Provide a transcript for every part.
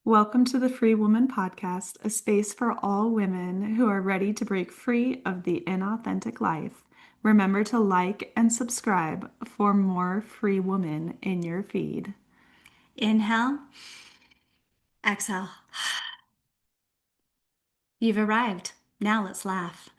Welcome to the Freewoman podcast, a space for all women who are ready to break free of the inauthentic life. Remember to like and subscribe for more Free Woman in your feed. Inhale, exhale. You've arrived. Now let's laugh.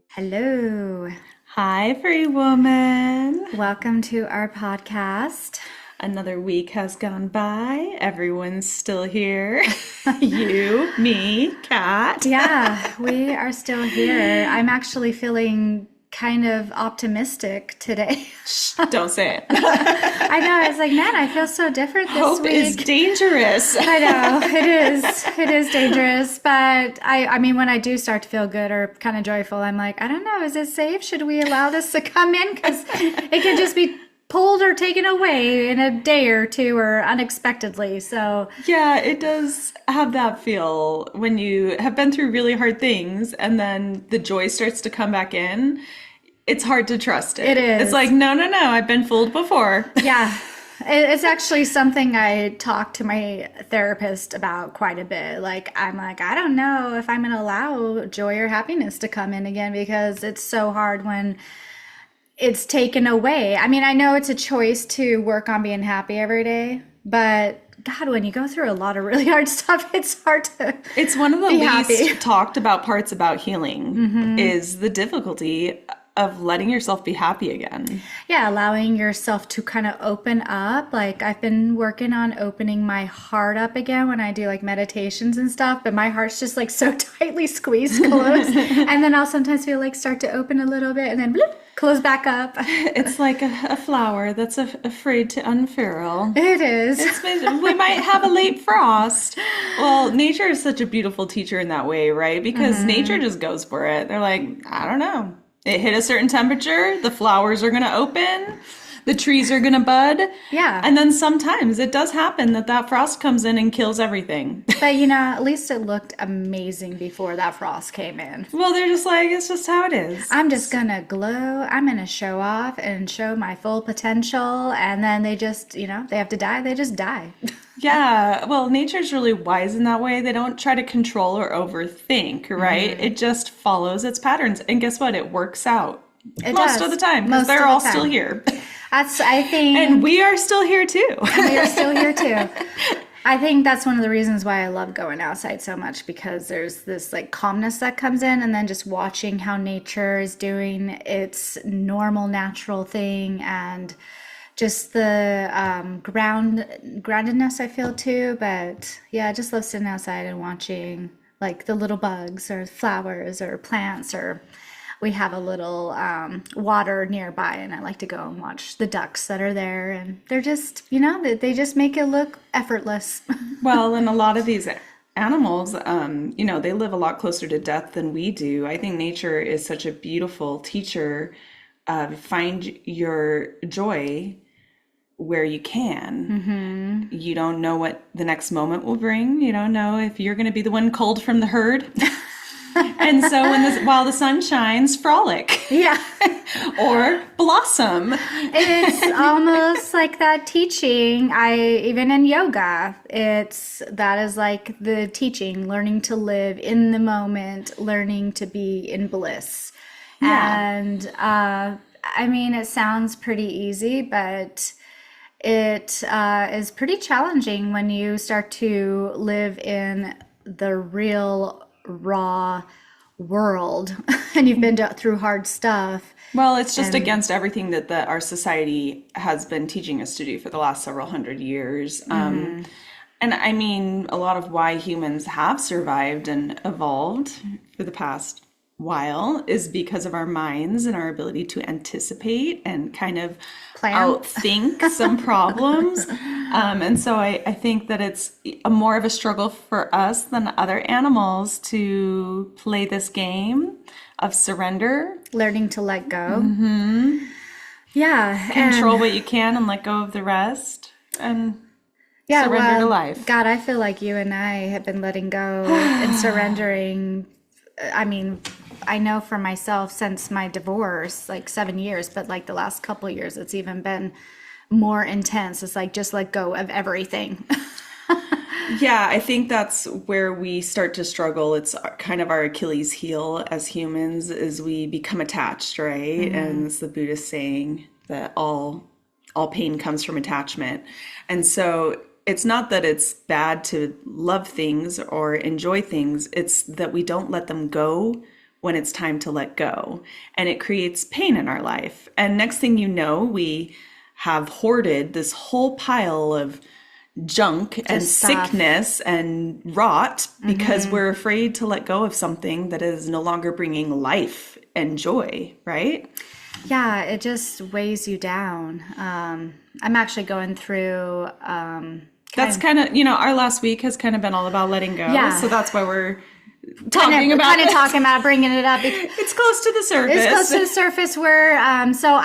Hello. Hi, Free Woman. Welcome to our podcast. Another week has gone by. Everyone's still here. You, me, Kat. Yeah, we are still here. I'm actually feeling kind of optimistic today. Don't say it. I know. It's like, man, I feel so different this Hope week. is dangerous. I know it is. It is dangerous, but I mean, when I do start to feel good or kind of joyful, I'm like, I don't know, is it safe? Should we allow this to come in? Because it could just be pulled or taken away in a day or two or unexpectedly. So Yeah, it does have that feel when you have been through really hard things and then the joy starts to come back in. It's hard to trust it. it is. It's like, no, no, no, I've been fooled before. Yeah. It's actually something I talk to my therapist about quite a bit. I'm like, I don't know if I'm going to allow joy or happiness to come in again because it's so hard when it's taken away. I mean, I know it's a choice to work on being happy every day, but God, when you go through a lot of really hard stuff, it's hard to It's one of the be least happy. talked about parts about healing is the difficulty of letting yourself be happy again. Yeah, allowing yourself to kind of open up. Like I've been working on opening my heart up again when I do like meditations and stuff, but my heart's just like so tightly squeezed closed. And then I'll sometimes feel like start to open a little bit and then bloop, close back up. It's like a flower that's afraid to unfurl. It is. We might have a late frost. Well, nature is such a beautiful teacher in that way, right? Because nature just goes for it. They're like, I don't know. It hit a certain temperature, the flowers are going to open, the trees are going to bud. Yeah. And then sometimes it does happen that frost comes in and kills everything. But you know, at least it looked amazing before that frost came in. Well, they're just like, it's just how it is. I'm just gonna glow. I'm gonna show off and show my full potential. And then they just, they have to die. They just die. Yeah, well, nature's really wise in that way. They don't try to control or overthink, right? It just follows its patterns. And guess what? It works out It most does. of the time because Most they're of the all still time. here. I think, And we are still here too. we are still here too. I think that's one of the reasons why I love going outside so much because there's this like calmness that comes in, and then just watching how nature is doing its normal, natural thing, and just the groundedness I feel too. But yeah, I just love sitting outside and watching like the little bugs or flowers or plants, or we have a little water nearby, and I like to go and watch the ducks that are there, and they're just, they just make it look effortless. Well, and a lot of these animals, they live a lot closer to death than we do. I think nature is such a beautiful teacher. Find your joy where you can. You don't know what the next moment will bring. You don't know if you're going to be the one culled from the herd. And so while the sun shines, frolic Yeah. or blossom. It's almost like that teaching. Even in yoga, that is like the teaching, learning to live in the moment, learning to be in bliss. Yeah. And I mean, it sounds pretty easy, but it is pretty challenging when you start to live in the real, raw world and you've been through hard stuff. Well, it's just And against everything that our society has been teaching us to do for the last several hundred years. And I mean, a lot of why humans have survived and evolved for the past while is because of our minds and our ability to anticipate and kind of plan. outthink some problems. And so I think that it's more of a struggle for us than other animals to play this game of surrender, Learning to let go. Yeah. control And what you can and let go of the rest, and yeah, surrender to well, life. God, I feel like you and I have been letting go and surrendering. I mean, I know for myself since my divorce, like 7 years, but like the last couple of years, it's even been more intense. It's like just let go of everything. Yeah, I think that's where we start to struggle. It's kind of our Achilles heel as humans is we become attached, right? And it's the Buddhist saying that all pain comes from attachment. And so it's not that it's bad to love things or enjoy things, it's that we don't let them go when it's time to let go. And it creates pain in our life. And next thing you know, we have hoarded this whole pile of junk and Just stuff. sickness and rot because we're afraid to let go of something that is no longer bringing life and joy, right? Yeah, it just weighs you down. I'm actually going through That's kind of, our last week has kind of been all about letting go. Yeah. So that's why we're talking about kind of it. talking about bringing it up. It's close to the surface. It's close to the surface where, so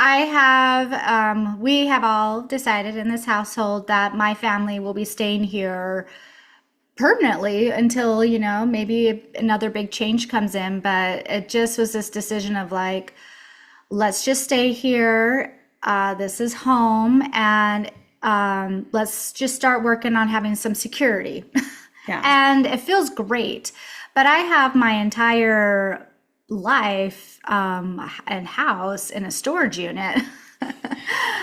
we have all decided in this household that my family will be staying here permanently until, maybe another big change comes in. But it just was this decision of like, let's just stay here. This is home, and let's just start working on having some security. Yeah. And it feels great. But I have my entire life and house in a storage unit.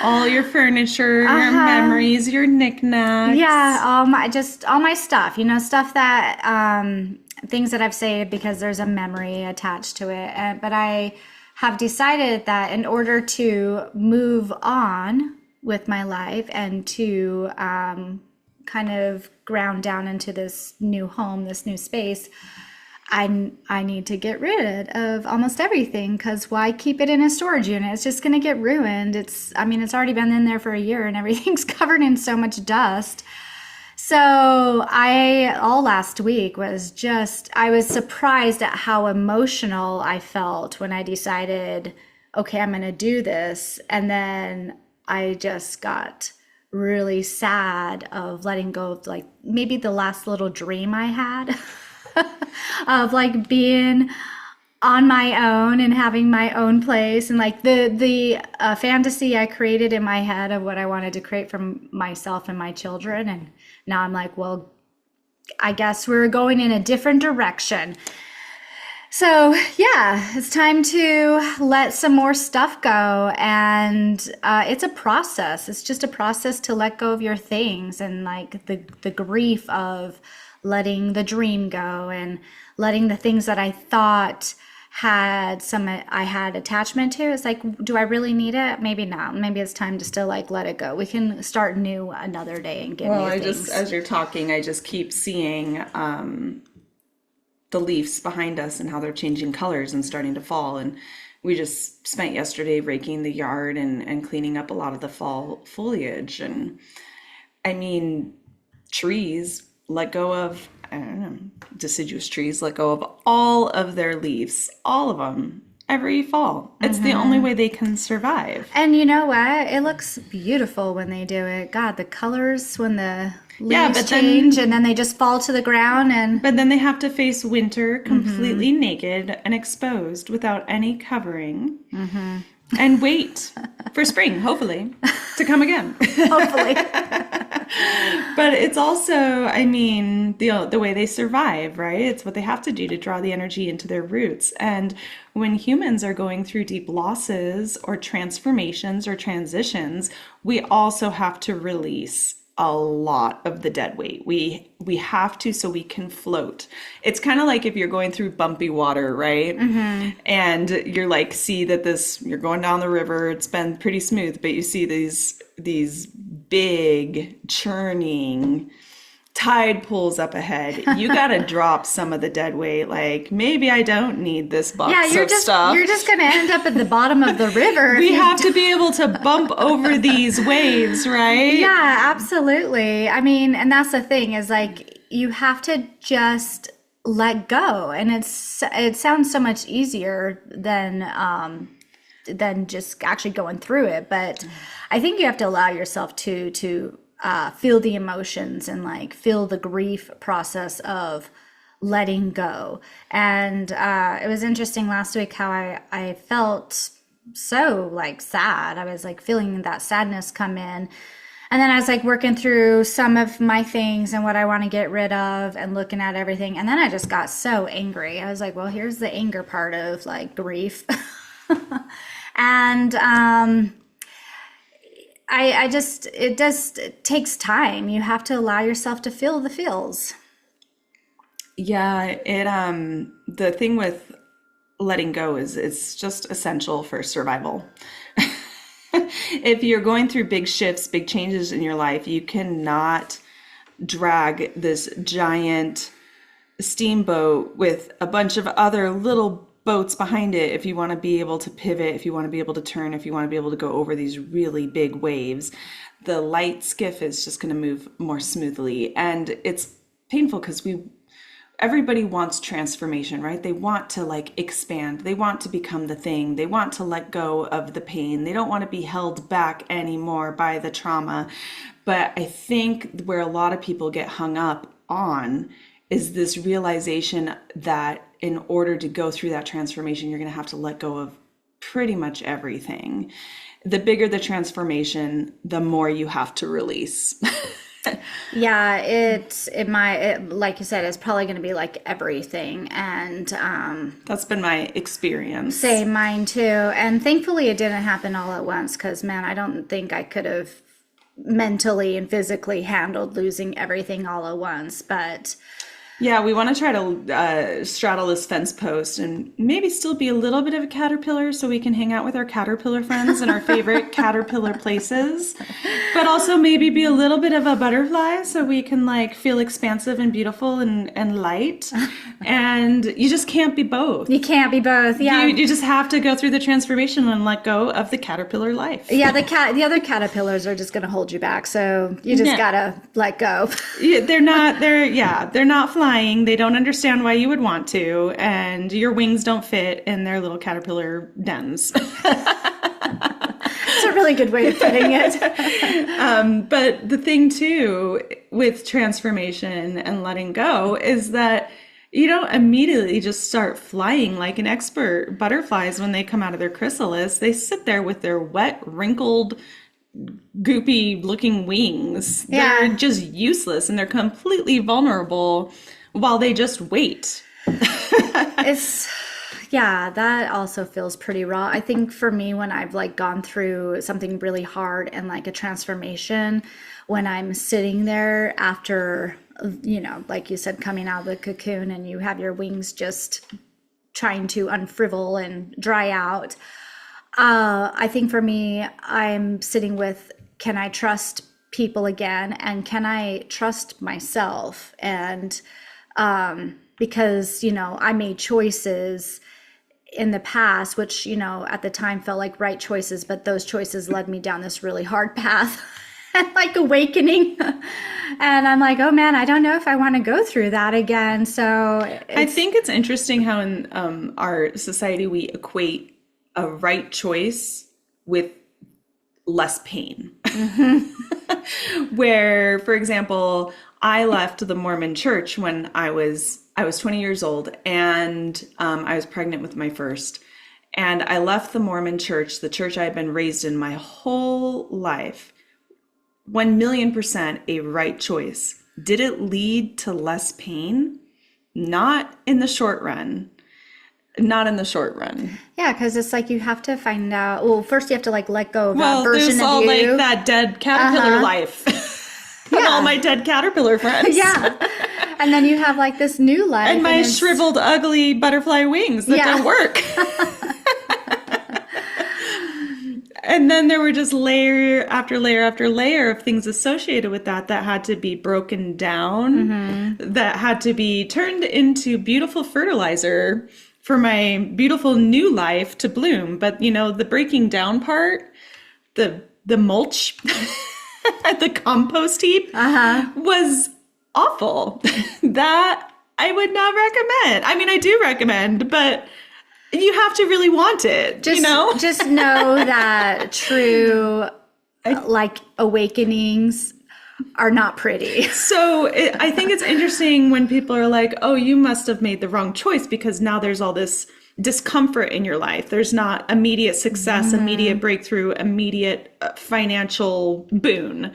All your furniture, your memories, your knickknacks. Yeah, all my stuff, stuff that things that I've saved because there's a memory attached to it. But I have decided that in order to move on with my life and to kind of ground down into this new home, this new space, I need to get rid of almost everything, because why keep it in a storage unit? It's just going to get ruined. It's already been in there for a year and everything's covered in so much dust. So all last week I was surprised at how emotional I felt when I decided, okay, I'm going to do this. And then I just got really sad of letting go of like maybe the last little dream I had of like being on my own and having my own place, and like the fantasy I created in my head of what I wanted to create for myself and my children. And now I'm like, well, I guess we're going in a different direction. So yeah, it's time to let some more stuff go. And it's a process. It's just a process to let go of your things, and like the grief of letting the dream go and letting the things that I thought I had attachment to. It's like, do I really need it? Maybe not. Maybe it's time to still like let it go. We can start new another day and get new things. As you're talking, I just keep seeing the leaves behind us and how they're changing colors and starting to fall. And we just spent yesterday raking the yard and cleaning up a lot of the fall foliage. And I mean, trees let go of, I don't know, deciduous trees let go of all of their leaves, all of them, every fall. It's the only way they can survive. And you know what? It looks beautiful when they do it. God, the colors when the leaves change and then they just fall to the ground. But then they have to face winter completely naked and exposed without any covering. And wait for spring, hopefully, to come again. Hopefully. But it's also, the way they survive, right? It's what they have to do to draw the energy into their roots. And when humans are going through deep losses or transformations or transitions, we also have to release a lot of the dead weight. We have to, so we can float. It's kind of like if you're going through bumpy water, right? And you're like, you're going down the river, it's been pretty smooth, but you see these big churning tide pools up ahead. You got to drop some of the dead weight. Like, maybe I don't need this box of stuff. You're just going to end up at the bottom of the river. We have to be able to bump over these waves, right? Yeah, absolutely. And that's the thing is like, you have to just let go. And it sounds so much easier than just actually going through it. But I think you have to allow yourself to feel the emotions and like feel the grief process of letting go. And it was interesting last week how I felt so like sad. I was like feeling that sadness come in. And then I was like working through some of my things and what I want to get rid of and looking at everything. And then I just got so angry. I was like, well, here's the anger part of like grief. And it takes time. You have to allow yourself to feel the feels. Yeah, the thing with letting go is it's just essential for survival. If you're going through big shifts, big changes in your life, you cannot drag this giant steamboat with a bunch of other little boats behind it if you want to be able to pivot, if you want to be able to turn, if you want to be able to go over these really big waves. The light skiff is just going to move more smoothly. And it's painful because everybody wants transformation, right? They want to like expand. They want to become the thing. They want to let go of the pain. They don't want to be held back anymore by the trauma. But I think where a lot of people get hung up on is this realization that in order to go through that transformation, you're going to have to let go of pretty much everything. The bigger the transformation, the more you have to release. Yeah, it like you said, it's probably going to be like everything. And that's been my experience. Say mine too. And thankfully it didn't happen all at once because, man, I don't think I could have mentally and physically handled losing everything all at once. But yeah, we want to try to straddle this fence post and maybe still be a little bit of a caterpillar so we can hang out with our caterpillar friends in our favorite caterpillar places, but also maybe be a little bit of a butterfly so we can like feel expansive and beautiful and light. And you just can't be both. You can't be both. Yeah. You just have to go through the transformation and let go of the caterpillar life. Yeah, the other caterpillars are just going to hold you back. So you just gotta let go. Yeah, they're not flying. They don't understand why you would want to, and your wings don't fit in their little caterpillar dens. It's a really good way of putting it. But the thing too with transformation and letting go is that you don't immediately just start flying like an expert. Butterflies, when they come out of their chrysalis, they sit there with their wet, wrinkled, goopy looking wings. Yeah. They're just useless and they're completely vulnerable while they just wait. That also feels pretty raw. I think for me, when I've like gone through something really hard and like a transformation, when I'm sitting there after, like you said, coming out of the cocoon and you have your wings just trying to unfrivel and dry out. I think for me, I'm sitting with, can I trust people again? And can I trust myself? And because, I made choices in the past, which, at the time felt like right choices, but those choices led me down this really hard path and like awakening. And I'm like, oh man, I don't know if I want to go through that again. So I think it's interesting how in our society, we equate a right choice with less pain. Mm-hmm. Where, for example, I left the Mormon church when I was 20 years old, and I was pregnant with my first. And I left the Mormon church, the church I had been raised in my whole life. 1,000,000% a right choice. Did it lead to less pain? Not in the short run. Not in the short run. Yeah, because it's like you have to find out. Well, first you have to like let go of that version of you. Well, there's all like that dead caterpillar life. Yeah. All my dead caterpillar friends. Yeah. And then you have like this new life. And my shriveled, ugly butterfly wings that don't work. And then there were just layer after layer after layer of things associated with that had to be broken down, that had to be turned into beautiful fertilizer for my beautiful new life to bloom. But, the breaking down part, the mulch at the compost heap was awful. That I would not recommend. I mean, I do recommend, but you have to really want it, Just know that true, like, awakenings are not pretty. So I think it's interesting when people are like, oh, you must have made the wrong choice because now there's all this discomfort in your life. There's not immediate success, immediate breakthrough, immediate financial boon.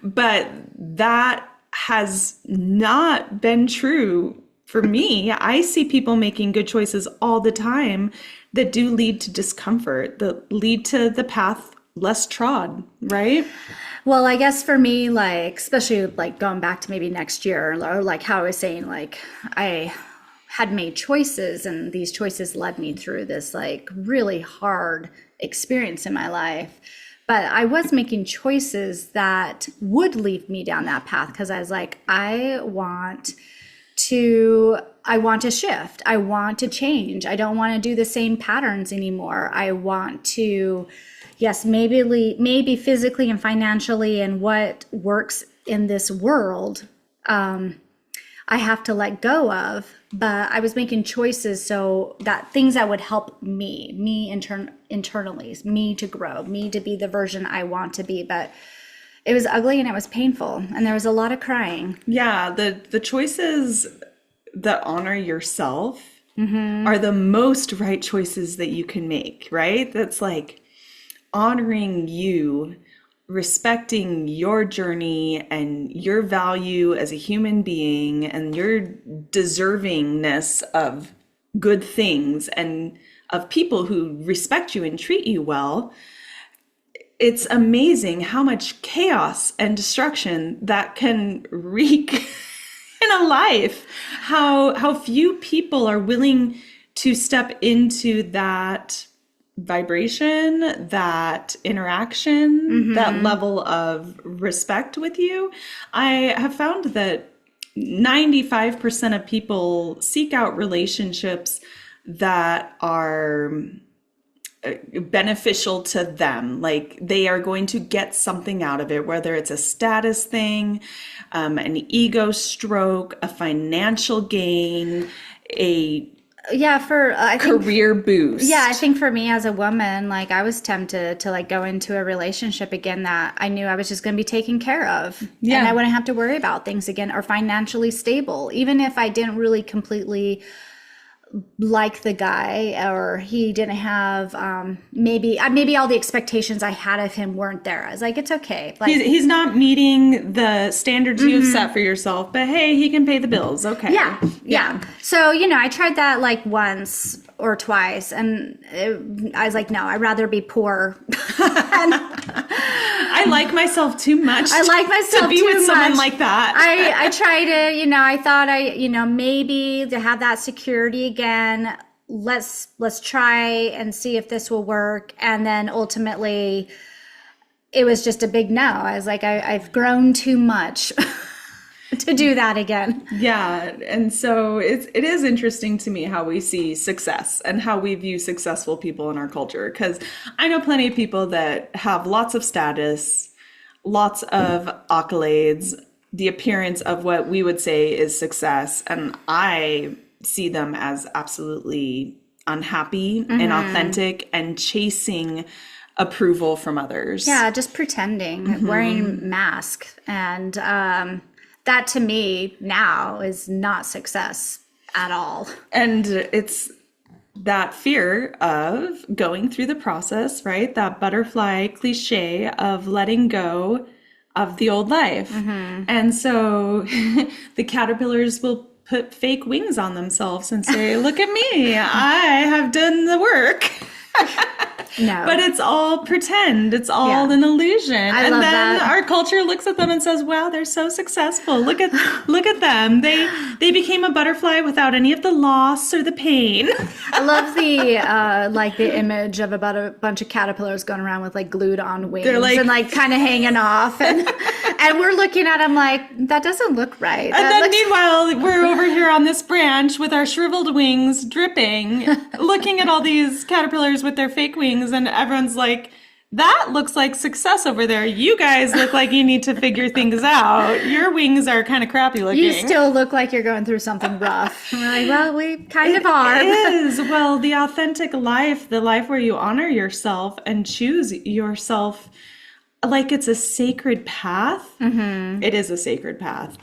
But that has not been true for me. I see people making good choices all the time that do lead to discomfort, that lead to the path less trod, right? Well, I guess for me, like, especially like going back to maybe next year, or like how I was saying, like, I had made choices and these choices led me through this like really hard experience in my life. But I was making choices that would lead me down that path because I was like, I want to shift. I want to change. I don't want to do the same patterns anymore. I want to, yes, maybe physically and financially and what works in this world, I have to let go of. But I was making choices so that things that would help me internally, me to grow, me to be the version I want to be. But it was ugly and it was painful and there was a lot of crying. Yeah, the choices that honor yourself are the most right choices that you can make, right? That's like honoring you, respecting your journey and your value as a human being and your deservingness of good things and of people who respect you and treat you well. It's amazing how much chaos and destruction that can wreak in a life. How few people are willing to step into that vibration, that interaction, that level of respect with you. I have found that 95% of people seek out relationships that are beneficial to them. Like they are going to get something out of it, whether it's a status thing, an ego stroke, a financial gain, a I think career boost. Yeah, I think for me as a woman, like I was tempted to like go into a relationship again that I knew I was just going to be taken care of. Yeah. And I wouldn't have to worry about things again or financially stable. Even if I didn't really completely like the guy or he didn't have maybe all the expectations I had of him weren't there. I was like, it's okay. Like He's not meeting the standards you've set for yourself, but hey, he can pay the bills. Okay. Yeah. So, I tried that like once or twice and I was like, no, I'd rather be poor. I like myself too much. I like myself to be too with someone much. like that. I try to, I thought maybe to have that security again, let's try and see if this will work. And then ultimately it was just a big no. I was like, I've grown too much to do that again. Yeah. And so it is interesting to me how we see success and how we view successful people in our culture. Because I know plenty of people that have lots of status, lots of accolades, the appearance of what we would say is success. And I see them as absolutely unhappy and authentic and chasing approval from others. Yeah, just pretending, wearing masks. And that to me now is not success at all. And it's that fear of going through the process, right? That butterfly cliche of letting go of the old life. And so the caterpillars will put fake wings on themselves and say, look at me, I have done the work. No. But it's all pretend. It's all an illusion. I and love then that. our culture looks at them and says, wow, they're so successful. Look at them. They became a butterfly without any of the loss or the pain. I love the image of about a bunch of caterpillars going around with like glued on wings They're like- and like kind of hanging off. And we're looking at them like, that doesn't look right. And then meanwhile, we're over here on this branch with our shriveled wings dripping, looking at all these caterpillars with their fake wings, and everyone's like, that looks like success over there. You guys look like you need to figure things out. Your wings are kind of crappy looking. You still look like you're going through something rough. And we're like, well, we kind of are. It is. Well, the authentic life, the life where you honor yourself and choose yourself like it's a sacred path. It is a sacred path.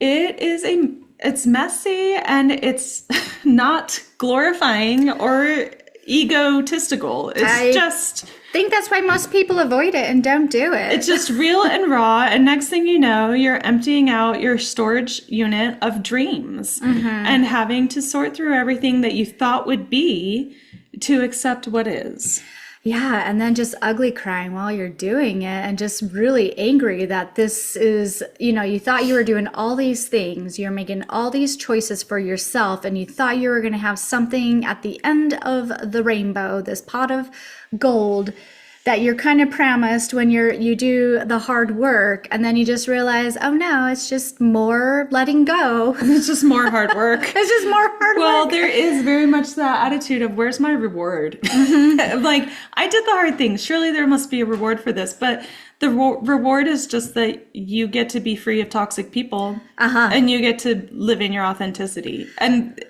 It's messy and it's not glorifying or egotistical. It's I just think that's why most people avoid it and don't do it. it's just real and raw, and next thing you know, you're emptying out your storage unit of dreams and having to sort through everything that you thought would be to accept what is. Yeah, and then just ugly crying while you're doing it and just really angry that this is, you thought you were doing all these things, you're making all these choices for yourself, and you thought you were going to have something at the end of the rainbow, this pot of gold that you're kind of promised when you do the hard work, and then you just realize, oh no, it's just more letting go. It's just more hard work. It's just more hard Well, work. there is very much that attitude of where's my reward? Like, I did the hard things. Surely there must be a reward for this. But the reward is just that you get to be free of toxic people and you get to live in your authenticity. And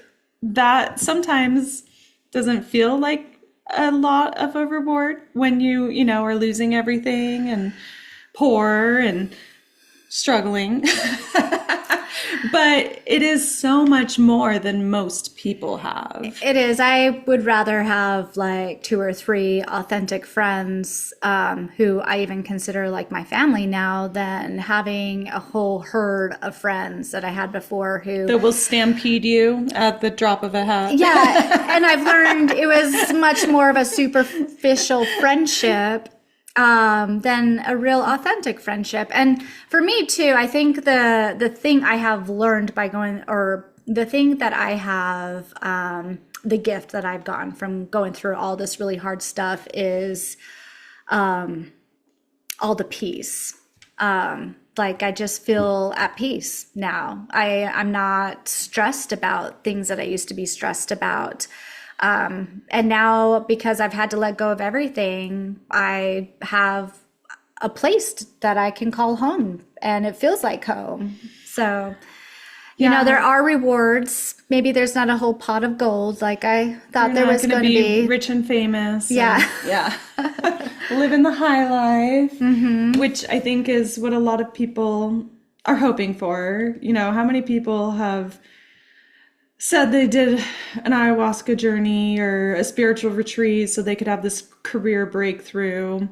that sometimes doesn't feel like a lot of a reward when you are losing everything and poor and struggling. But it is so much more than most people have. It is. I would rather have like 2 or 3 authentic friends who I even consider like my family now than having a whole herd of friends that I had before who That will stampede you at the drop of a hat. Yeah, and I've learned it was much more of a superficial friendship than a real authentic friendship. And for me too, I think the thing I have learned by going, or the thing that I have, the gift that I've gotten from going through all this really hard stuff is all the peace. Like I just feel at peace now. I'm not stressed about things that I used to be stressed about. And now because I've had to let go of everything, I have a place that I can call home and it feels like home. So, there are rewards. Maybe there's not a whole pot of gold like I thought there was going to be. Rich and famous. Yeah. Living the high life, which I think is what a lot of people are hoping for. How many people have said they did an ayahuasca journey or a spiritual retreat so they could have this career breakthrough,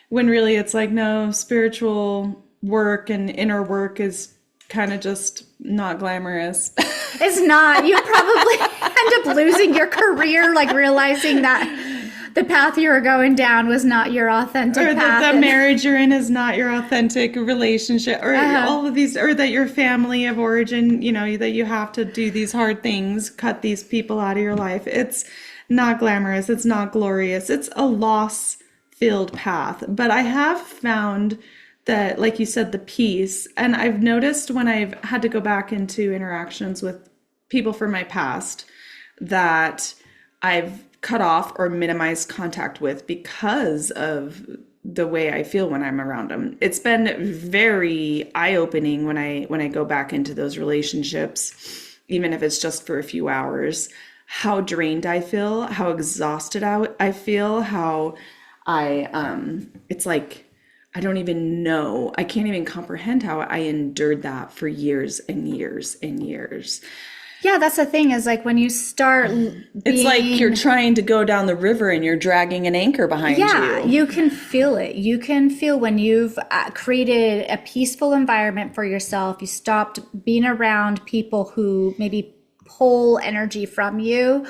when really it's like, no, spiritual work and inner work is kind of just not glamorous. It's not. You probably end up losing your career, like realizing that the path you were going down was not your authentic or path. that the marriage you're in is not your authentic relationship, or all of these, or that your family of origin, that you have to do these hard things, cut these people out of your life. It's not glamorous. It's not glorious. It's a loss-filled path. But I have found that, like you said, the peace, and I've noticed when I've had to go back into interactions with people from my past that I've cut off or minimized contact with because of the way I feel when I'm around them. It's been very eye-opening when I go back into those relationships, even if it's just for a few hours, how drained I feel, how exhausted I feel, how it's like, I don't even know. I can't even comprehend how I endured that for years and years and years. Yeah, that's the thing is like when you start it's like you're trying to go down the river and you're dragging an anchor behind you. Yeah, you can feel it. You can feel when you've created a peaceful environment for yourself. You stopped being around people who maybe pull energy from you,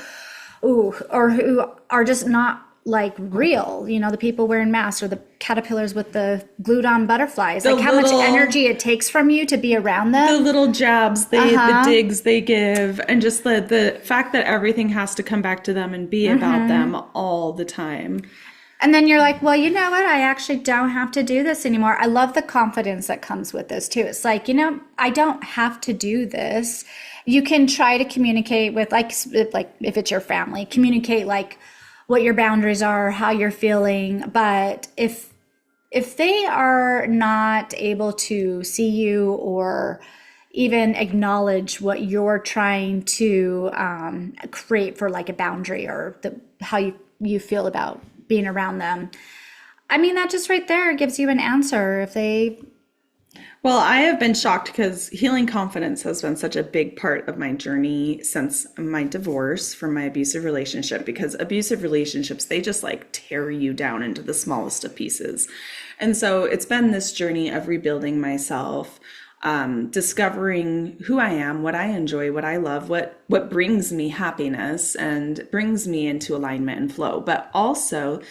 or who are just not like real, the people wearing masks or the caterpillars with the glued on butterflies, like how much energy it takes from you to be around them. The little jabs, the digs they give, and just the fact that everything has to come back to them and be about them all the time. And then you're like, well, you know what? I actually don't have to do this anymore. I love the confidence that comes with this too. It's like, I don't have to do this. You can try to communicate with like if it's your family, communicate like what your boundaries are, how you're feeling. But if they are not able to see you or even acknowledge what you're trying to create for like a boundary or how you feel about being around them, I mean, that just right there gives you an answer. If they, Well, I have been shocked because healing confidence has been such a big part of my journey since my divorce from my abusive relationship, because abusive relationships, they just like tear you down into the smallest of pieces. And so it's been this journey of rebuilding myself, discovering who I am, what I enjoy, what I love, what brings me happiness and brings me into alignment and flow, but also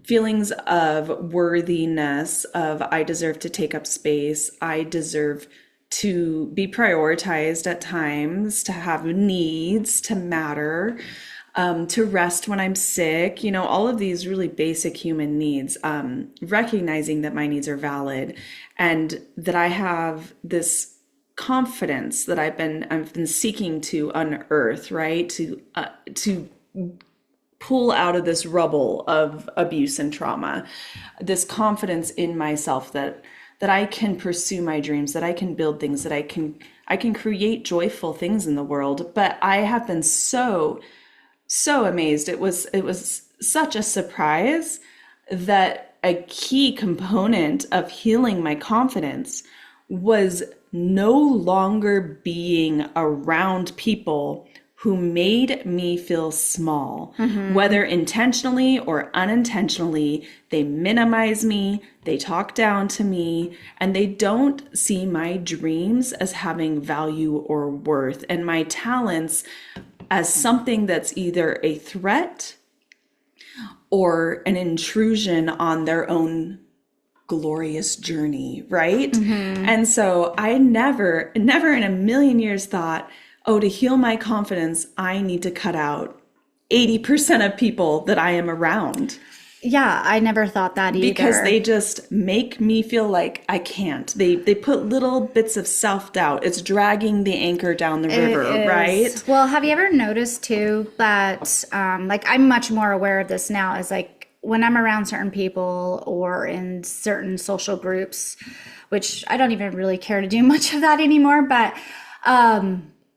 feelings of worthiness, of I deserve to take up space, I deserve to be prioritized at times, to have needs, to matter, to rest when I'm sick, all of these really basic human needs, recognizing that my needs are valid and that I have this confidence that I've been seeking to unearth, right? To pull out of this rubble of abuse and trauma, this confidence in myself that I can pursue my dreams, that I can build things, that I can create joyful things in the world. But I have been so amazed. It was such a surprise that a key component of healing my confidence was no longer being around people who made me feel small, whether intentionally or unintentionally. They minimize me, they talk down to me, and they don't see my dreams as having value or worth, and my talents as something that's either a threat or an intrusion on their own glorious journey, right? And so I never in a million years thought, oh, to heal my confidence, I need to cut out 80% of people that I am around. yeah, I never thought that either. Because they just make me feel like I can't. They put little bits of self-doubt. It's dragging the anchor down the river, right? Well, have you ever noticed too that, like, I'm much more aware of this now, is like when I'm around certain people or in certain social groups, which I don't even really care to do much of that anymore, but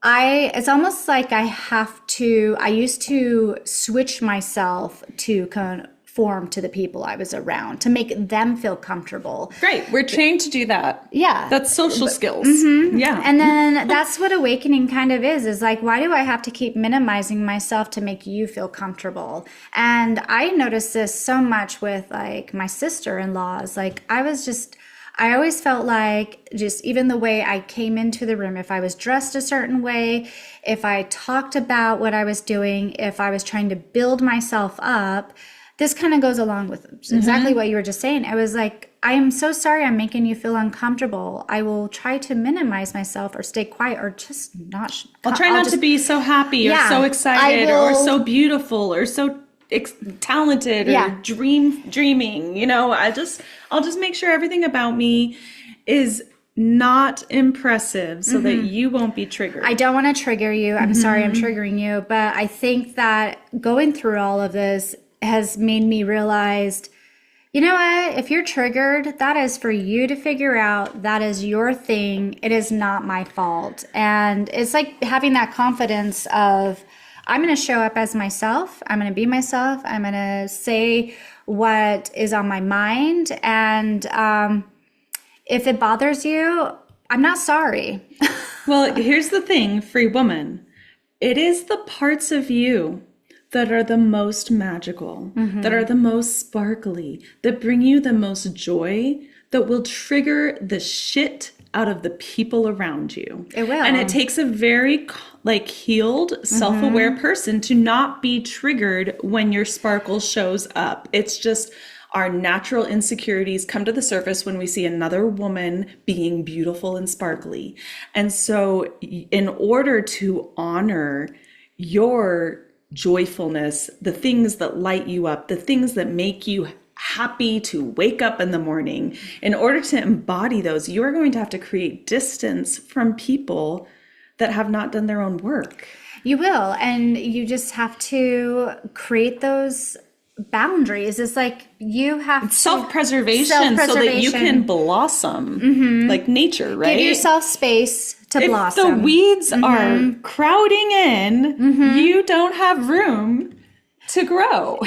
it's almost like I used to switch myself to conform to the people I was around to make them feel comfortable. Great. We're trained to do that. Yeah. That's social skills. Yeah. And then that's what awakening kind of is like, why do I have to keep minimizing myself to make you feel comfortable? And I noticed this so much with like my sister-in-laws. Like I always felt like just even the way I came into the room, if I was dressed a certain way, if I talked about what I was doing, if I was trying to build myself up, this kind of goes along with exactly what you were just saying. I was like, I am so sorry I'm making you feel uncomfortable. I will try to minimize myself or stay quiet or just not. I'll try not to be so happy or so excited or so beautiful or so talented or dreaming, I'll just make sure everything about me is not impressive so that you won't be triggered. I don't want to trigger you. I'm sorry I'm triggering you, but I think that going through all of this has made me realize, you know what? If you're triggered, that is for you to figure out. That is your thing. It is not my fault. And it's like having that confidence of, I'm going to show up as myself. I'm going to be myself. I'm going to say what is on my mind. And if it bothers you, I'm not sorry. Well, here's the thing, free woman. It is the parts of you that are the most magical, that are the most sparkly, that bring you the most joy, that will trigger the shit out of the people around you. It will. And it takes a very healed, self-aware person to not be triggered when your sparkle shows up. It's just our natural insecurities come to the surface when we see another woman being beautiful and sparkly. And so in order to honor your joyfulness, the things that light you up, the things that make you happy to wake up in the morning, in order to embody those, you are going to have to create distance from people that have not done their own work. You will. And you just have to create those boundaries. It's like you have self-preservation so that you can blossom like nature, right? Give yourself space to blossom. If the weeds are crowding in, you don't have room to grow.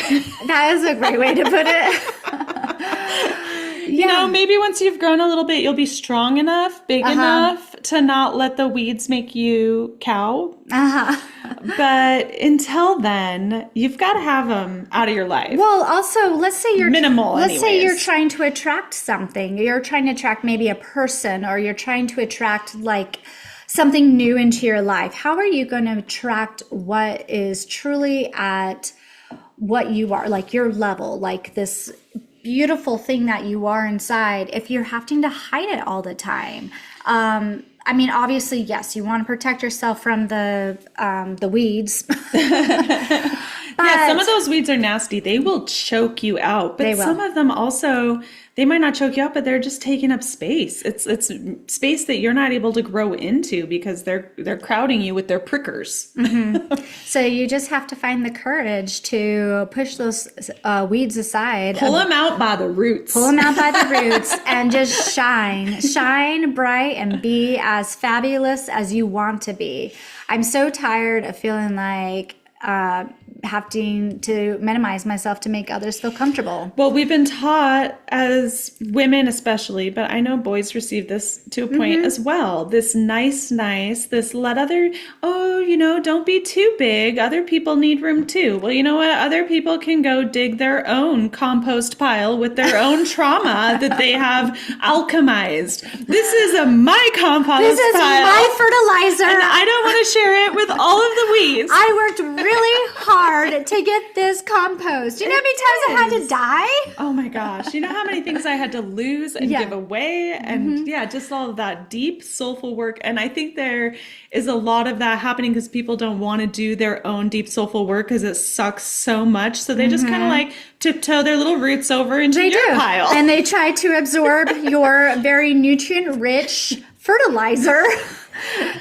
That is a great way to put it. Yeah. maybe once you've grown a little bit, you'll be strong enough, big Uh-huh. enough to not let the weeds make you cow. Uh-huh. But until then, you've got to have them out of your life. Well, also, Minimal, let's say you're anyways. trying to attract something. You're trying to attract maybe a person, or you're trying to attract like something new into your life. How are you going to attract what is truly at what you are, like your level, like this beautiful thing that you are inside, if you're having to hide it all the time? I mean, obviously, yes, you want to protect yourself from the weeds, Yeah, some of but those weeds are nasty. They will choke you out, they but will. some of them also, they might not choke you out, but they're just taking up space. It's space that you're not able to grow into because they're crowding you with their prickers. So you just have to find the courage to push those weeds aside, Pull them out by the pull roots. them out by the roots, and just shine bright, and be as fabulous as you want to be. I'm so tired of feeling like having to minimize myself to make others feel comfortable. Well, we've been taught as women, especially, but I know boys receive this to a point as well. This nice, this let other, oh, don't be too big. Other people need room too. Well, you know what? Other people can go dig their own compost pile with their own trauma that they have alchemized. This is my compost This is pile. my fertilizer. And I don't want to share it with all of the weeds. I worked really hard to get this compost. You know how many times I had to die? Oh my gosh. You know how many things I had to lose and Yeah. give away? And yeah, just all of that deep, soulful work. And I think there is a lot of that happening because people don't want to do their own deep, soulful work because it sucks so much. So they just kind of like tiptoe their little roots over into They your do. pile. And they try to absorb your very nutrient rich fertilizer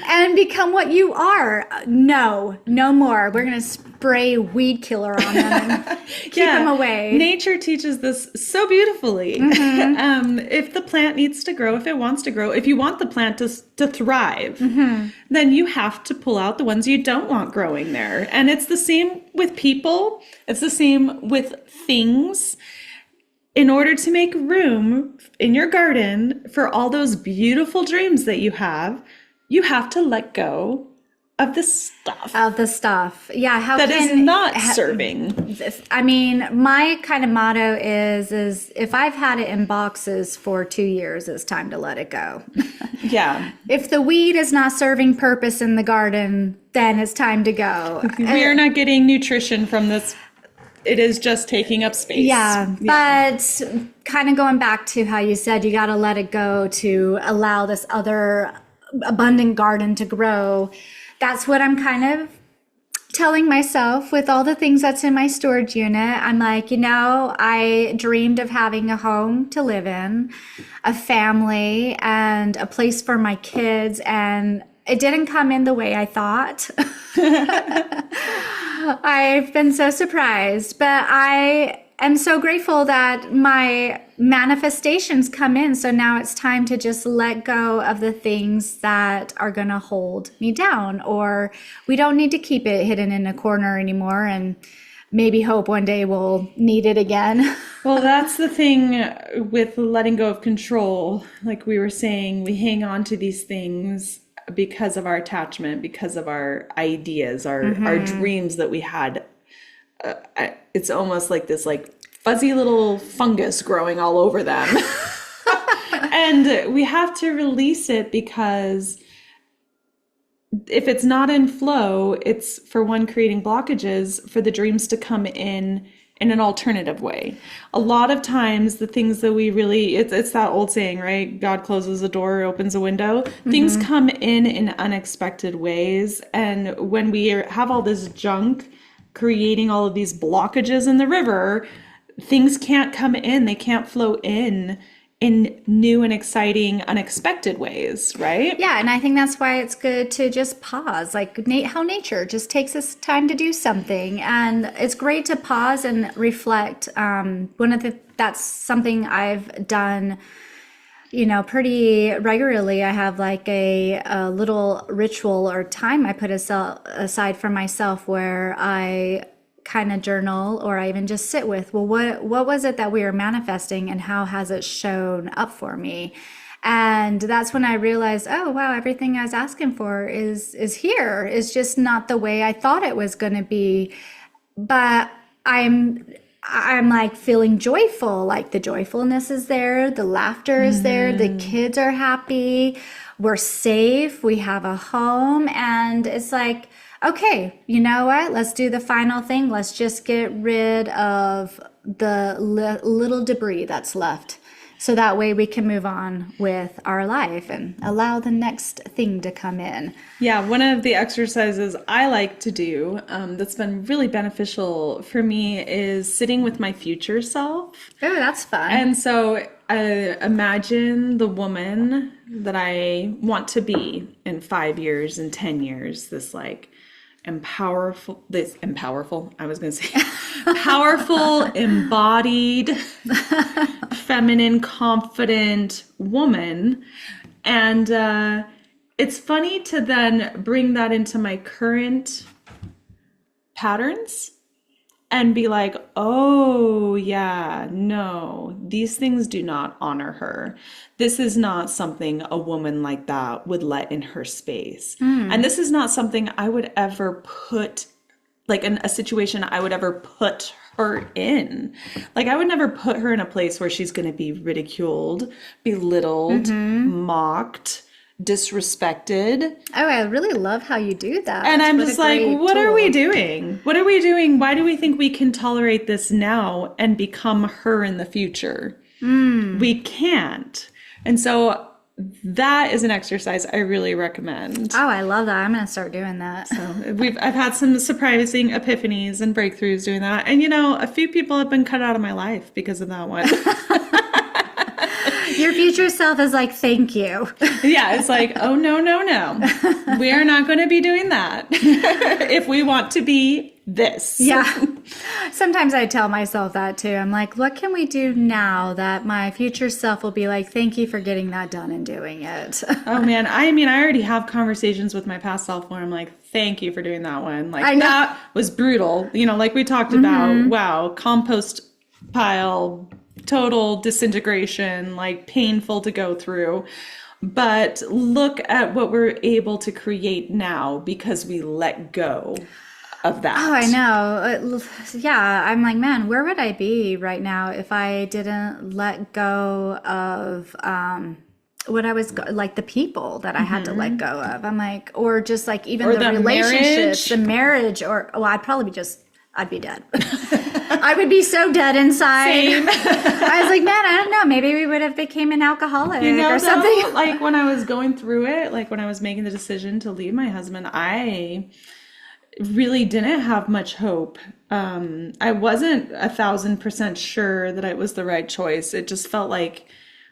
and become what you are. No more. We're going to spray weed killer on them and keep them away. Nature teaches this so beautifully. If the plant needs to grow, if it wants to grow, if you want the plant to thrive, then you have to pull out the ones you don't want growing there. And it's the same with people. It's the same with things. In order to make room in your garden for all those beautiful dreams that you have to let go of the stuff Of the stuff. Yeah, how that is can not serving. I mean, my kind of motto is if I've had it in boxes for 2 years, it's time to let it go. Yeah. If the weed is not serving purpose in the garden, then it's time to go. We are not getting nutrition from this. It is just taking up space. Yeah, but kind of going back to how you said you got to let it go to allow this other abundant garden to grow. That's what I'm kind of telling myself with all the things that's in my storage unit. I'm like, I dreamed of having a home to live in, a family, and a place for my kids, and it didn't come in the way I thought. I've been so surprised, but I am so grateful that my manifestations come in. So now it's time to just let go of the things that are going to hold me down, or we don't need to keep it hidden in a corner anymore and maybe hope one day we'll need it again. Well, that's the thing with letting go of control. Like we were saying, we hang on to these things because of our attachment, because of our ideas, our dreams that we had. It's almost like this fuzzy little fungus growing all over them. And we have to release it because if it's not in flow, it's for one, creating blockages for the dreams to come in an alternative way. A lot of times the things that we really, it's that old saying, right? God closes a door, opens a window. Things come in unexpected ways. And when we have all this junk creating all of these blockages in the river, things can't come in. They can't flow in new and exciting, unexpected ways, right? Yeah, and I think that's why it's good to just pause, like how nature just takes us time to do something, and it's great to pause and reflect. That's something I've done, pretty regularly. I have like a little ritual or time I put aside for myself where I kind of journal, or I even just sit with, well, what was it that we were manifesting and how has it shown up for me? And that's when I realized, oh wow, everything I was asking for is here. It's just not the way I thought it was going to be. But I'm like feeling joyful, like the joyfulness is there, the laughter is there, the kids are happy, we're safe, we have a home, and it's like, okay, you know what? Let's do the final thing. Let's just get rid of the little debris that's left. So that way we can move on with our life and allow the next thing to come in. Yeah, one of the exercises I like to do that's been really beneficial for me is sitting with my future self. Oh, that's fun. And so imagine the woman that I want to be in 5 years and 10 years, this like powerful, embodied, feminine, confident woman. And it's funny to then bring that into my current patterns and be like, oh yeah, no, these things do not honor her. This is not something a woman like that would let in her space. And this is not something I would ever put, like in a situation I would ever put her in. Like I would never put her in a place where she's going to be ridiculed, belittled, mocked, disrespected. Oh, I really love how you do that. And I'm just like, what are we doing? What are we doing? Why do we think we can tolerate this now and become her in the future? We can't. And so that is an exercise I really recommend. Oh, I love that. I'm going to start doing that. So I've had some surprising epiphanies and breakthroughs doing that. And, you know, a few people have been cut out of my life because of that one. Your future self is like, thank you. Yeah, it's like, oh, no, no, no. We are not going to be doing that if we want to be this. Yeah. Sometimes I tell myself that too. I'm like, what can we do now that my future self will be like, thank you for getting that done and doing it. Oh, man. I mean, I already have conversations with my past self where I'm like, thank you for doing that one. Like, that was brutal. You know, like we talked about, wow, compost pile, total disintegration, like painful to go through. But look at what we're able to create now because we let go of that. Oh, I know. Yeah, I'm like, man, where would I be right now if I didn't let go of what I was like the people that I had to let go of. I'm like, or just like even the relationships, the marriage, or well, I'd be dead. I would be so dead inside. Same. I was like, man, I don't know. Maybe we would have became an alcoholic or something. Though, like when I was going through it, like when I was making the decision to leave my husband, I really didn't have much hope. I wasn't 1,000% sure that it was the right choice. It just felt like